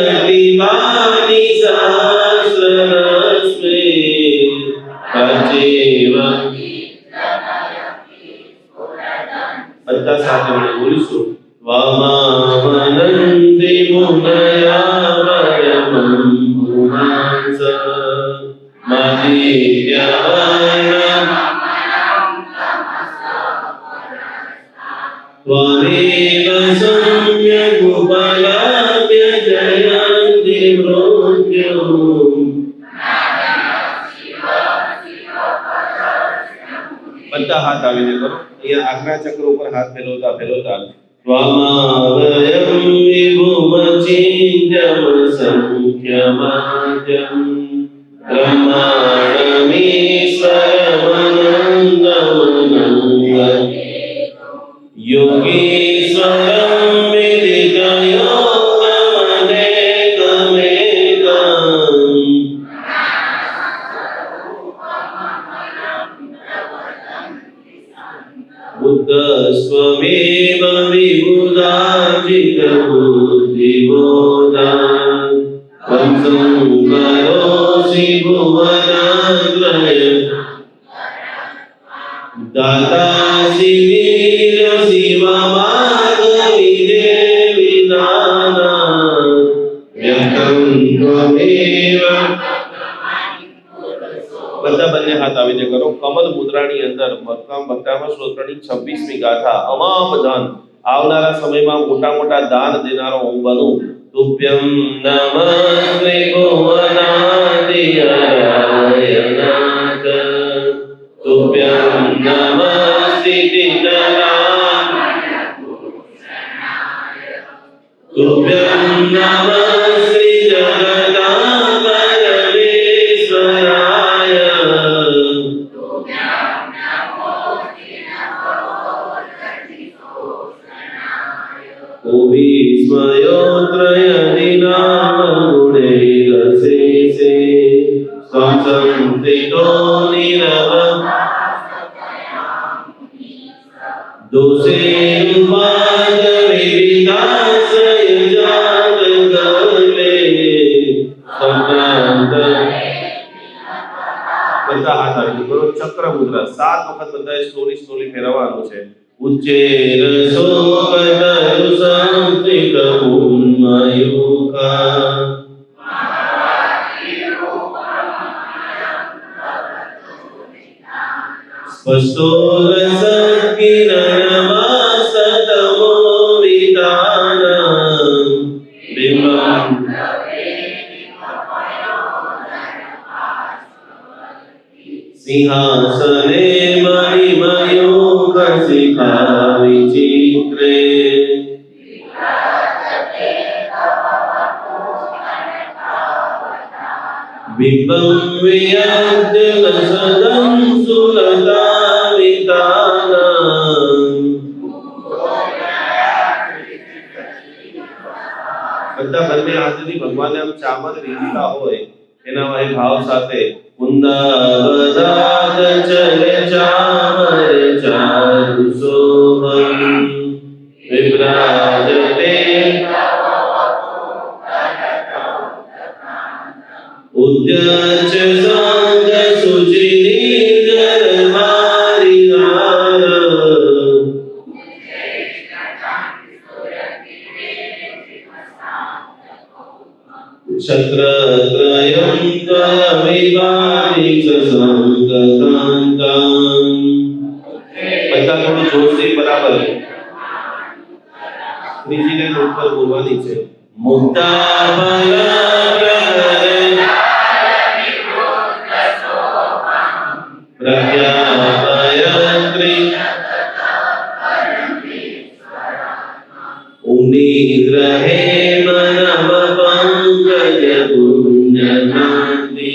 सर्वादिशोदनतिवानि सहस्ररश्मे काचेव બધા સાથે મળીને બોલીશું વામાનંદે મુનયાવયમં પુમાંસ મદિત્યવર્ણમ ત્વમેવ સમ્યગુપલાભ્ય જયન્તિ મૃત્યુમ બધા હાથ આવીને કરો અહીંયા આજ્ઞા ચક્ર ઉપર હાથ ફેરવતા ફેરવતા સ્વામાવયમ વિભુમચિંત્યમ સંખ્યમાદ્યમ બ્રહ્માણમીશ્વરમનંદમનંદ યોગીશ્વરમ વિદિતયોગમનેકમેકમ बुद्धस्त्वमेव विबुधाचितबुद्धिबोधान् वंशं करोषि भुवनात्रय दातासि वीरशिवमार्गविदेविदानात् व्यक्तं त्वमेव બધા બંને હાથ આવીને કરો કમલ મુદ્રાની અંદર ભક્કામ ભક્તામાં સ્તોત્રની 26મી ગાથા અમાપ ધન આવનારા સમયમાં મોટા મોટા દાન દેનારો હું બનું તુભ્યમ નમસ્તે ભુવનાદિહરાયનાથ તુભ્યમ નમસ્તે દિનનાથ તુભ્યમ નમસ્તે જગદાંબરેશ્વરાય विस्मयोत्रयदिनामगुणैरशेषे संसंस्थितो निरवं दोषेरुपादविविधाश्रयजातगर्भे संक्रांत બધા હાથ આવી કરો ચક્ર મુદ્રા 7 વખત બધાએ સ્લોલી સ્લોલી ફેરવવાનું છે ઉચ્ચેર શોકતરુ સંસ્કૃત ઉન્મયુકા સ્પષ્ટો રસકિરણમાસતમો વિધાન બિંબં सिंहासने मणिमयूखशिखा विचित्रे बिम्बं वियद्यलसदं सुलतावितानम् બધા બંને હાથથી ભગવાનને આમ ચામર રીઝતા હોય એના વાય ભાવ સાથે कुंदावदात चले चामर चारु शोभम विभ्राजते उद्यच सांग सुचिनीर मारिदार शक्रत्रयं त्वविवारिच संगतान्ताम् બધા થોડું જોરથી બરાબર ત્રીજીને ઉપર બોલવાની છે મુક્તા પ્રજ્ઞાપયત્રી ઉનિગ્રહે મનમ પંકજ પુણ્યનાંતિ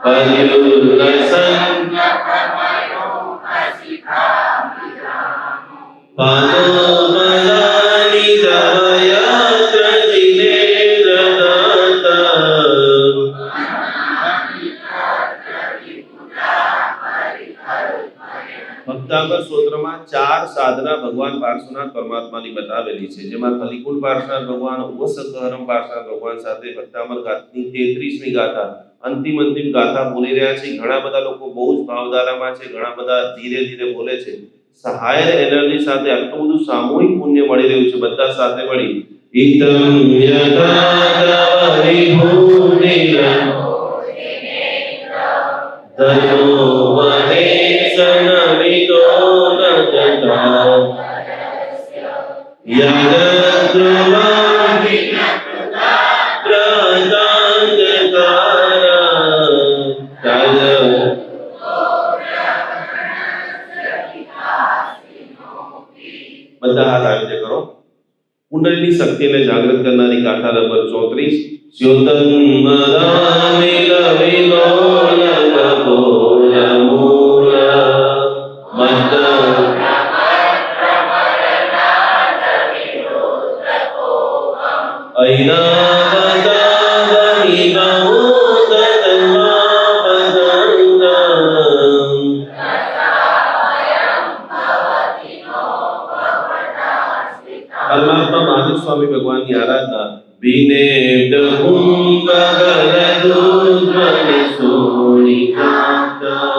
પર્યુરસં પાદોપદાનિ તવ યત્ર ચિનેન્દ્રદાન ભક્તાંબર સ્તોત્રમાં 4 સાધના ભગવાન પાર્શ્વનાથ પરમાત્માની બતાવેલી છે, જેમાં કલિકુલ પાર્શ્વનાથ ભગવાન, ઉપસર્ગહરમ પાર્શ્વનાથ ભગવાન સાથે ભક્તાંબર ગાથની 33મી ગાથા અંતિમ ગાથા બોલી રહ્યા છે. ઘણા બધા લોકો બહુ જ ભાવધારામાં છે, ઘણા બધા ધીરે ધીરે બોલે છે. હાયર એનર્જી સાથે આટલું બધું સામૂહિક પુણ્ય મળી રહ્યું છે. બધા સાથે મળી ઈતમ યથા વિભૂતિના ધર્મો મહેશનમિતો ન તથા યદ્ધ્રુવં બધા હાથ આવી રીતે કરો. કુંડળીની શક્તિને જાગૃત કરનારી ગાથા નંબર 34 સ્યોતન્મદામિલ વિલોલ કપોલમૂલ મદ્દ ઐરાવતાદમિ બહુતતમાપદંગમ પરમાત્મા મહાદેવ સ્વામી ભગવાનની આરાધના વિનેડ કુંભગલદુધ્વનિ સોનિકાતા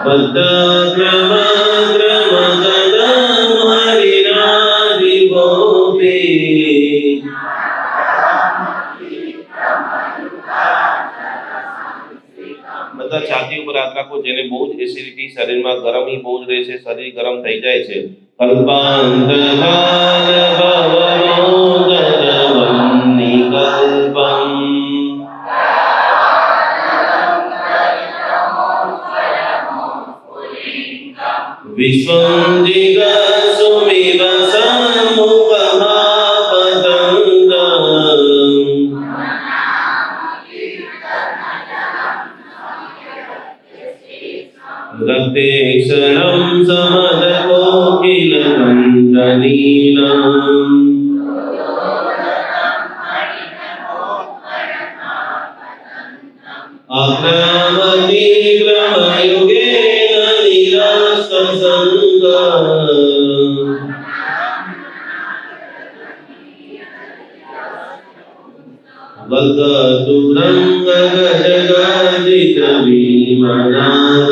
બદ્ધગ્રમ ગ્રમ ગદમ હરિરાધિ ગોપી બધા છાતી ઉપર હાથ રાખો. જેને બહુ જ એસિડિટી, શરીરમાં ગરમી બહુ જ રહે છે, શરીર ગરમ થઈ જાય છે. કલ્પાંતકાલ ભવરોગદવન્નિ કલ્પમ વિશ્વં જિગસુમિવ સમુપમાપદંગમ રક્તેક્ષણં સમદકોકિલકંઠનીલં અગ્રવતી ગ્રમયુગેન નિરસ્તસંગમ વલ્ગતુરંગ ગજગજિત વિમનાદ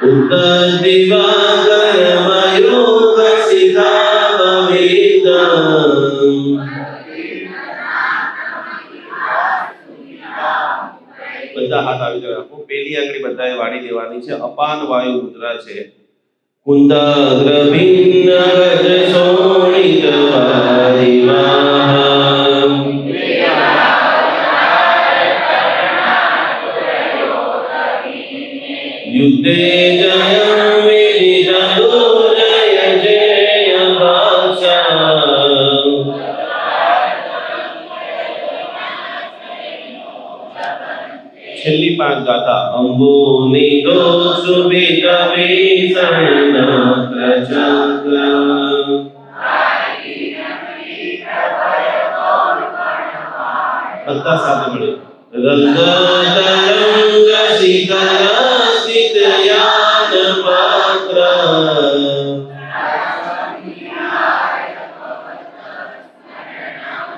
ઉત્તરદિવાકર મયુગ શિખા ભવિદં બધા હાથ આવી જાય રાખો. પેલી આંગળી બધાએ વાળી દેવાની છે. અપાન વાયુ મુદ્રા છે. કુંદાગ્રભિન્ન ગજ શોણિત વારિવાહં યુદ્ધે જયં વિદિતદુર્જય જય ભાષા છેલ્લી 5 ગાથા અંબો નિદો સુભિત વિસન્ન પ્રચક્ર બધા સાથે મળી રંગતરંગ શિખર સ્થિત યાન પાત્ર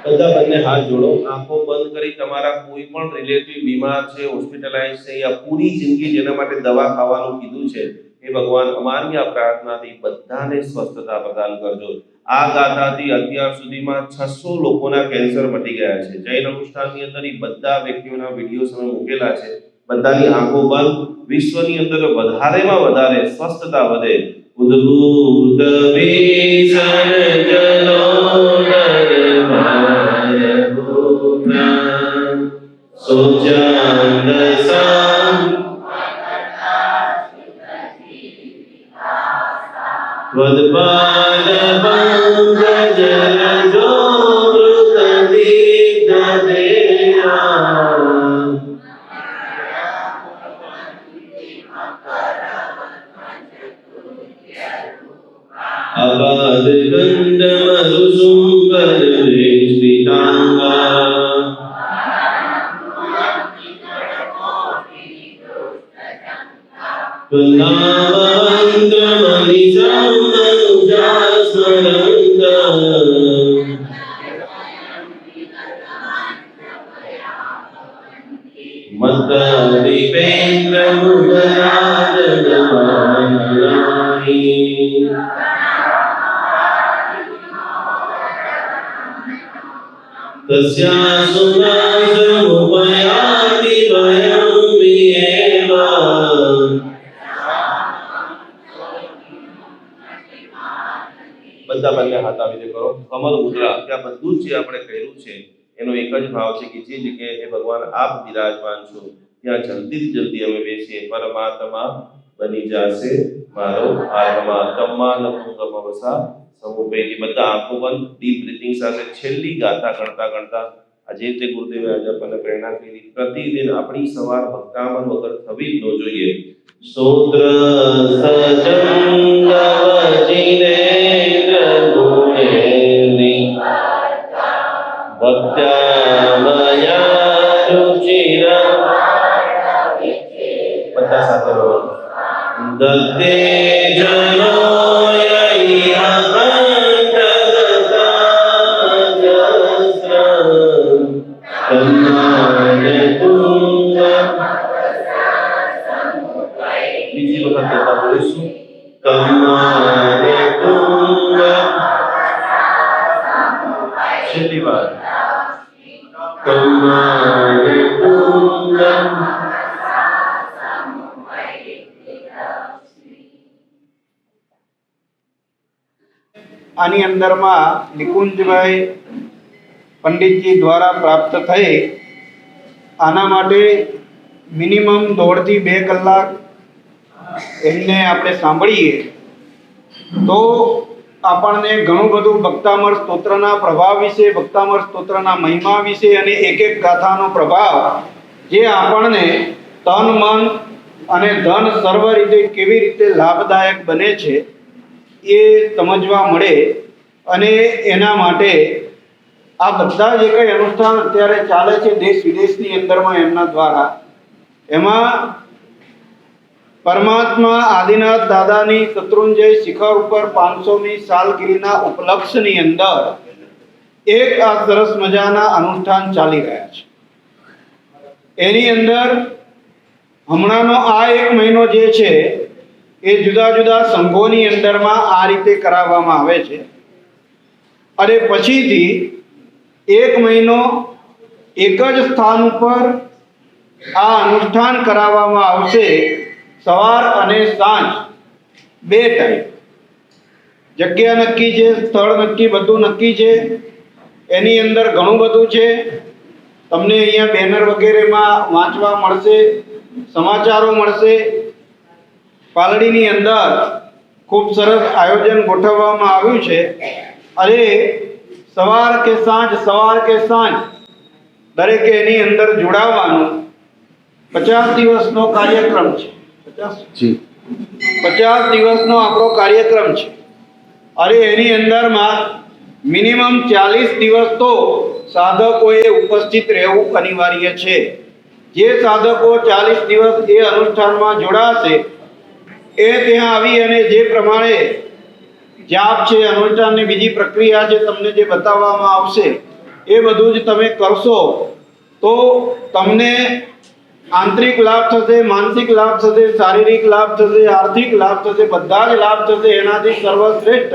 બધા બંને હાથ જોડો. આંખો બંધ કરી તમારા કોઈ પણ રિલેટિવ બીમાર છે, હોસ્પિટલાઇઝ છે, યા પૂરી જિંદગી જેના માટે દવા ખાવાનું કીધું છે, એ ભગવાન અમારી આ પ્રાર્થનાથી બધાને સ્વસ્થતા પ્રદાન કરજો. આ ગાથાથી અત્યાર સુધીમાં 600 લોકોના કેન્સર મટી ગયા છે. જૈન અનુષ્ઠાનની અંદર બધા વ્યક્તિઓના વિડીયો અમે મૂકેલા છે. બધાની આંખો બંધ. વિશ્વની અંદર વધારેમાં વધારે સ્વસ્થતા વધે. ઉદ્ભૂત વિસર્જનો નરભારભૂતા સોચાંદસાં ત્વદપાદ પંકજરજો વૃતદિગ્ધદેયા અબાદ કંડ મરુસુંબર વેષ્ટિતાંગા તસ્યાસુનાસમુપયાતિ વયં વિયેવા બધા બંને હાથ આવી રીતે કરો. કમર મુદ્રા, ત્યાં બધું જ જે આપણે કર્યું છે એનો એક જ ભાવ છે કે જે જગ્યાએ ભગવાન આપ બિરાજમાન છો ત્યાં જલ્દી અમે બેસીએ. પરમાત્મા બની જશે મારો આત્મા તમ્મા નપુંગમ વસા સમુપેતી. બધા આંખો બંધ, ડીપ બ્રીથિંગ સાથે છેલ્લી ગાથા ગણતા આજે તે ગુરુદેવે આજે આપણને પ્રેરણા કરી. પ્રતિદિન આપણી સવાર ભક્તામન વગર થવી જ ન જોઈએ. સ્તોત્ર સજંગવચિનેન્દ્ર ગુણેર્નિ ભક્ત્યામયા રુચિર. બધા સાથે બોલો. દત્તે જનો બીજી વખત કહેતા બોલીશું. છેલ્લી વાર. આની અંદરમાં નિકુંજભાઈ પંડિતજી દ્વારા પ્રાપ્ત થઈ. આના માટે મિનિમમ 1.5 થી 2 કલાક એમને આપણે સાંભળીએ તો આપણને ઘણું બધું ભક્તામર સ્તોત્રના પ્રભાવ વિશે, ભક્તામર સ્તોત્રના મહિમા વિશે અને એક એક ગાથાનો પ્રભાવ જે આપણને તન મન અને ધન સર્વ રીતે કેવી રીતે લાભદાયક બને છે એ સમજવા મળે. અને એના માટે આ બધા જે કંઈ અનુષ્ઠાન અત્યારે ચાલે છે દેશ વિદેશની અંદરમાં એમના દ્વારા, એમાં પરમાત્મા આદિનાથ દાદાની શત્રુંજય શિખર ઉપર 500મી સાલગીરીના ઉપલક્ષની અંદર એક આ સરસ મજાના અનુષ્ઠાન ચાલી રહ્યા છે. એની અંદર હમણાંનો આ 1 મહિનો જે છે એ જુદા જુદા સંઘોની અંદરમાં આ રીતે કરાવવામાં આવે છે. અને પછીથી 1 મહિનો એક જ સ્થાન ઉપર આ અનુષ્ઠાન કરાવવામાં આવશે. સવાર અને સાંજ 2 ટાઈમ. જગ્યા નક્કી છે, સ્થળ નક્કી, બધું નક્કી છે. એની અંદર ઘણું બધું છે. તમને અહીંયા બેનર વગેરેમાં વાંચવા મળશે, સમાચારો મળશે. પાલડીની અંદર ખૂબ સરસ આયોજન ગોઠવવામાં આવ્યું છે. અને સવાર કે સાંજ દરેકે એની અંદર જોડાવાનું. 50 દિવસનો કાર્યક્રમ છે. 50 દિવસનો આપણો કાર્યક્રમ છે. અને એની અંદરમાં મિનિમમ 40 દિવસ તો સાધકોએ ઉપસ્થિત રહેવું અનિવાર્ય છે. જે સાધકો 40 દિવસ એ અનુષ્ઠાનમાં જોડાશે એ ત્યાં આવી અને જે પ્રમાણે જાપ છે, અનુષ્ઠાનની બીજી પ્રક્રિયા છે, તમને જે બતાવવામાં આવશે એ બધું જ તમે કરશો તો તમને આંતરિક લાભ થશે, માનસિક લાભ થશે, શારીરિક લાભ થશે, આર્થિક લાભ થશે, બધા જ લાભ થશે. એનાથી સર્વશ્રેષ્ઠ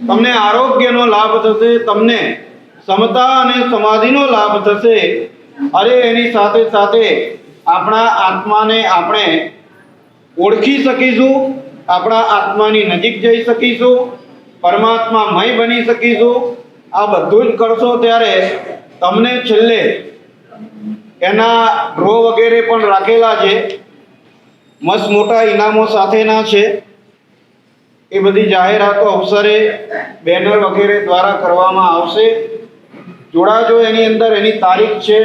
તમને આરોગ્યનો લાભ થશે, તમને સમતા અને સમાધિનો લાભ થશે. અરે એની સાથે સાથે આપણા આત્માને આપણે ઓળખી શકીશું, આપણા આત્માની નજીક જઈ શકીશું, પરમાત્મામય બની શકીશું. આ બધું જ કરશો ત્યારે તમને છેલ્લે એના ડ્રો વગેરે પણ રાખેલા છે, મસ્ત મોટા ઇનામો સાથેના છે. એ બધી જાહેરાતો અવસરે બેનર વગેરે દ્વારા કરવામાં આવશે. જોડાજો એની અંદર. એની તારીખ છે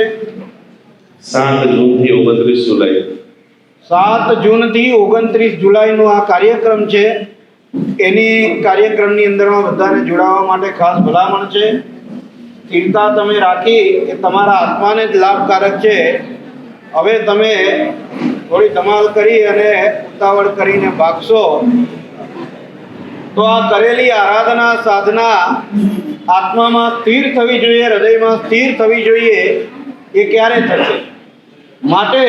7 જૂનથી 29 જુલાઈ. 7 જૂનથી 29 જુલાઈનો આ કાર્યક્રમ છે. એની કાર્યક્રમની અંદરમાં બધાને જોડાવા માટે ખાસ ભલામણ છે. સ્થિરતા તમે રાખી એ તમારા આત્માને જ લાભકારક છે. હવે તમે થોડી ધમાલ કરી અને ઉતાવળ કરીને ભાગશો તો આ કરેલી આરાધના સાધના આત્મામાં સ્થિર થવી જોઈએ, હૃદયમાં સ્થિર થવી જોઈએ. એ ક્યારે થશે? માટે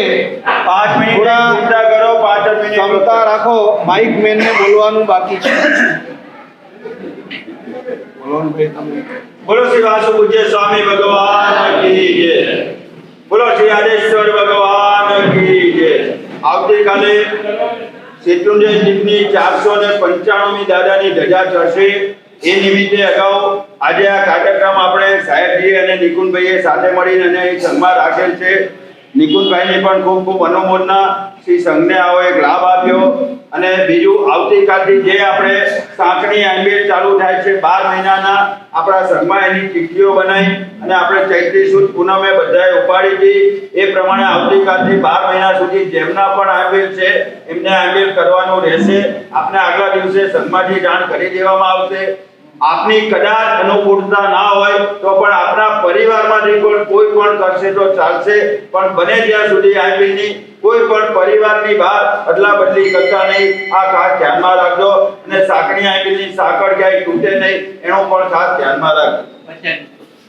5 મિનિટ થોડા ચિંતા કરો, 5 મિનિટ ક્ષમતા રાખો. માઇક મેનને બોલવાનું બાકી છે. બોલો ને ભાઈ તમે. બોલો શ્રી વાસુ પૂજ્ય સ્વામી ભગવાન કી જય. બોલો શ્રી આદેશ્વર ભગવાન કી જય. આવતીકાલે શેત્રુંજય દીપની 495મી દાદાની ધજા ચડશે. એ નિમિત્તે અગાઉ આજે આ કાર્યક્રમ આપણે સાહેબજી અને નિકુંજભાઈએ સાથે મળીને અને એક સંઘમાં રાખેલ છે. નિકુંજભાઈને પણ ખૂબ ખૂબ અનુમોદના. શ્રી સંઘને આવો એક લાભ આપ્યો. અને બીજું, આવતીકાલથી જે આપણે સાંકણી આંબેલ ચાલુ થાય છે 12 મહિનાના, આપણા સંઘમાં એની ચિઠ્ઠીઓ બનાવી અને આપણે ચૈત્રી સુદ પૂનમે બધાએ ઉપાડી હતી. એ પ્રમાણે આવતીકાલથી 12 મહિના સુધી જેમના પણ આંબેલ છે એમને આંબેલ કરવાનું રહેશે. આપને આગલા દિવસે સંઘમાંથી જાણ કરી દેવામાં આવશે. આપની કદાચ અનુકૂળતા ના હોય તો પણ આપના પરિવારમાંથી કોઈ પણ કરશે તો ચાલશે, પણ બને ત્યાં સુધી આંબેલની કોઈ પણ પરિવારની બહાર અદલા બદલી કરતા નહીં. આ ખાસ ધ્યાનમાં રાખજો. અને સાંકણી આંબેલની સાંકળ ક્યાંય તૂટે નહીં એનો પણ ખાસ ધ્યાનમાં રાખજો.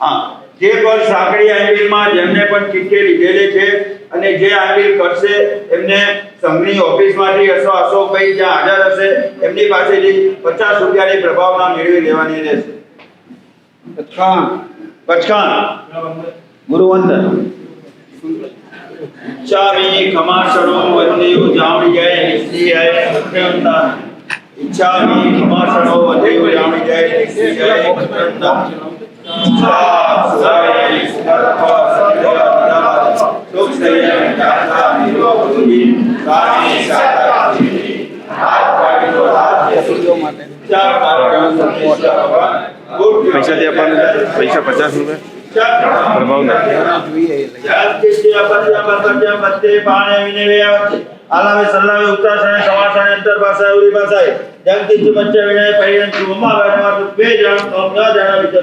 હા, જે પણ સાંકળી આંબેલમાં જેમને પણ ચિઠ્ઠી લીધેલી છે અને જે આંબેલ કરશે એમને સંઘની ઓફિસમાંથી અથવા અશોકભાઈ જ્યાં હાજર હશે એમની પાસેથી 50 રૂપિયાની પ્રભાવના મેળવી લેવાની રહેશે. પચખાન ગુરુવંદન ઈચ્છામી ખમાસણો વધેયો જામી જાય નિશ્ચિ આય સત્યંતા. ઈચ્છામી ખમાસણો વધેયો જામી જાય નિશ્ચિ આય સત્યંતા. પૈસા દે આપણને, પૈસા 50 રૂપિયા પ્રભાવના. આલાવે સલ્લાવે ઉત્તરાસણે સમાસણે અંતરભાષાએ ઉરી ભાષાએ જગદીશ બચ્ચે વિનય પરિણ ચુમા વારમાં બે જણ તો ન જાણા વિચત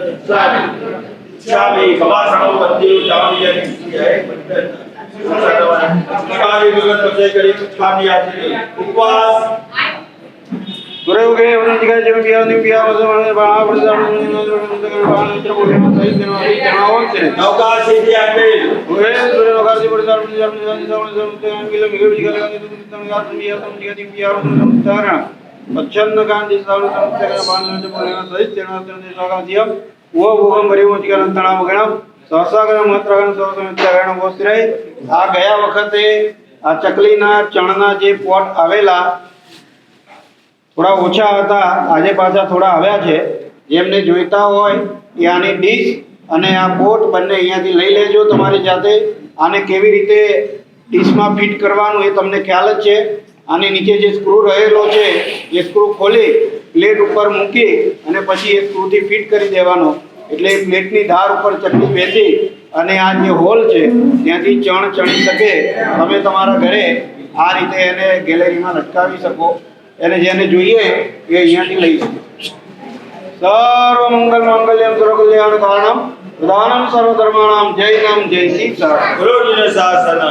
શામી સમાસણો બંધી જામી જાય કારી વિગત પછે કરી ખાની આતી ઉપવાસ ગુરુગે વનતિકા જેમ બિયાની બિયા વસવાને બા પ્રદાન મિત્ર બોલેમાં સહિત જણાવો છે. નૌકા સીધી આપેલ ગુરે નોકાજી પ્રદાન મિત્ર મિગળ વિગલાની તુમ યાદ મિયા તુમ જીતી બિયા તારા પચ્છન્ન ગાંધી સાવળ સંસ્કાર બાંધને બોલેમાં સહિત જણાવો છે. નોકાજીમ વો ભૂગમ ભરીમો જીગન તણાવ ગણમ સહસાગણ માત્રાગણ સહસમિત્રાગણ વસ્ત્રય. આ ગયા વખતે આ ચકલીના ચણના જે પોટ આવેલા થોડા ઓછા હતા, આજે પાછા થોડા આવ્યા છે. જેમને જોઈતા હોય એ આની ડીશ અને આ પોટ બંને અહીંયાથી લઈ લેજો તમારી જાતે. આને કેવી રીતે ડીશમાં ફિટ કરવાનું એ તમને ખ્યાલ જ છે. આની નીચે જે સ્ક્રૂ રહેલો છે એ સ્ક્રૂ ખોલી પ્લેટ ઉપર મૂકી અને પછી એ સ્ક્રૂથી ફિટ કરી દેવાનો. એટલે એ પ્લેટની ધાર ઉપર ચકલી બેસી અને આ જે હોલ છે ત્યાંથી ચણ ચણી શકે. તમે તમારા ઘરે આ રીતે એને ગેલેરીમાં લટકાવી શકો. એને જેને જોઈએ એ અહીંયાથી લઈ શકો. સર્વ મંગલ માંગલ્યમ સર્વ કલ્યાણ કારણમ પ્રધાનમ સર્વ ધર્માણામ જય નામ જય સીતા. ગુરુજીને શાસન.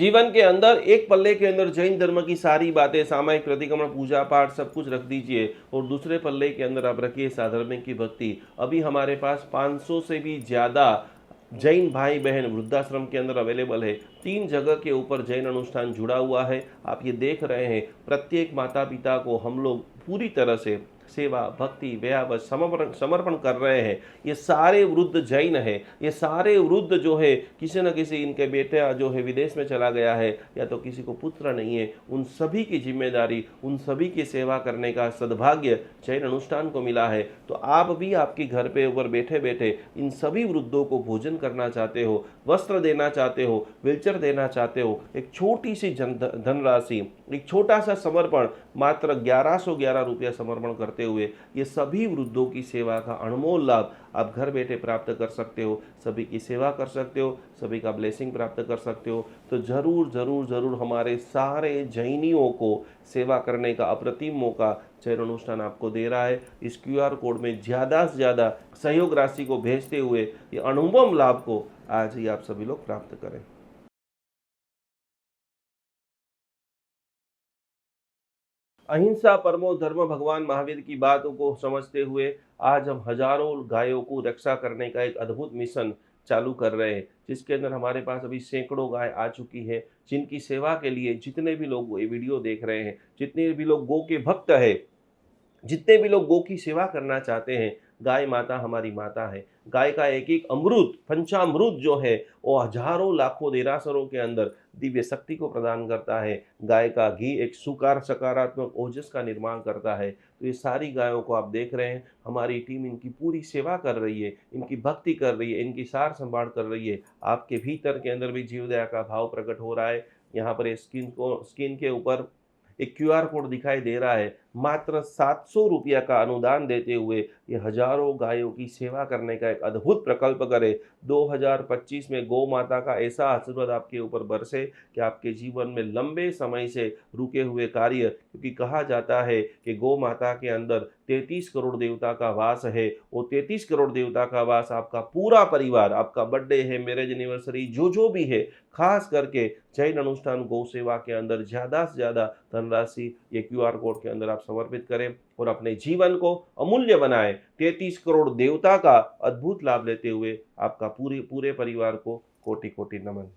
जीवन के अंदर एक पल्ले के अंदर जैन धर्म की सारी बातें, सामायिक प्रतिक्रमण, पूजा पाठ सब कुछ रख दीजिए और दूसरे पल्ले के अंदर आप रखिए साधर्मिक की भक्ति। अभी हमारे पास 500 से भी ज़्यादा जैन भाई बहन वृद्धाश्रम के अंदर अवेलेबल है। 3 जगह के ऊपर जैन अनुष्ठान जुड़ा हुआ है। आप ये देख रहे हैं, प्रत्येक माता पिता को हम लोग पूरी तरह से सेवा, भक्ति, व्यावस, समर्पण कर रहे हैं। ये सारे वृद्ध जैन है, ये सारे वृद्ध जो है किसी न किसी इनके बेटा जो है विदेश में चला गया है या तो किसी को पुत्र नहीं है, उन सभी की जिम्मेदारी, उन सभी की सेवा करने का सद्भाग्य जैन अनुष्ठान को मिला है। तो आप भी आपके घर पे ऊपर बैठे बैठे इन सभी वृद्धों को भोजन करना चाहते हो, वस्त्र देना चाहते हो, व्हीलचेयर देना चाहते हो, एक छोटी सी धनराशि, एक छोटा सा समर्पण, मात्र 1111 रुपया समर्पण करते हुए ये सभी वृद्धों की सेवा का अनमोल लाभ आप घर बैठे प्राप्त कर सकते हो, सभी की सेवा कर सकते हो, सभी का ब्लेसिंग प्राप्त कर सकते हो। तो जरूर जरूर जरूर हमारे सारे जैनियों को सेवा करने का अप्रतिम मौका जैन अनुष्ठान आपको दे रहा है। इस QR कोड में ज़्यादा से ज़्यादा सहयोग राशि को भेजते हुए ये अनुपम लाभ को आज ही आप सभी लोग प्राप्त करें। अहिंसा परमो धर्म भगवान महावीर की बातों को समझते हुए आज हम हजारों गायों को रक्षा करने का एक अद्भुत मिशन चालू कर रहे हैं, जिसके अंदर हमारे पास अभी सैकड़ों गाय आ चुकी है, जिनकी सेवा के लिए जितने भी लोग ये वीडियो देख रहे हैं, जितने भी लोग गौ के भक्त है, जितने भी लोग गौ की सेवा करना चाहते हैं, गाय माता हमारी माता है। गाय का एक एक अमृत, पंचामृत जो है वो हजारों लाखों देरासरों के अंदर दिव्य शक्ति को प्रदान करता है। गाय का घी एक सकारात्मक ओजस का निर्माण करता है। तो ये सारी गायों को आप देख रहे हैं, हमारी टीम इनकी पूरी सेवा कर रही है, इनकी भक्ति कर रही है, इनकी सार संभाल कर रही है। आपके भीतर के अंदर भी जीव दया का भाव प्रकट हो रहा है। यहाँ पर स्क्रीन के ऊपर एक QR कोड दिखाई दे रहा है। मात्र 700 रुपया का अनुदान देते हुए ये हजारों गायों की सेवा करने का एक अद्भुत प्रकल्प करे। 2025 में गौ माता का ऐसा आशीर्वाद आपके ऊपर बरसे कि आपके जीवन में लंबे समय से रुके हुए कार्य, क्योंकि कहा जाता है कि गौ माता के अंदर 33 करोड़ देवता का वास है। वो 33 करोड़ देवता का वास आपका पूरा परिवार, आपका बर्थडे है, मैरिज एनिवर्सरी, जो भी है, खास करके जैन अनुष्ठान गौ सेवा के अंदर ज़्यादा से ज़्यादा धनराशि ये QR कोड के अंदर आप समर्पित करें और अपने जीवन को अमूल्य बनाएं। 33 करोड़ देवता का अद्भुत लाभ लेते हुए आपका पूरे परिवार को कोटि कोटि नमन।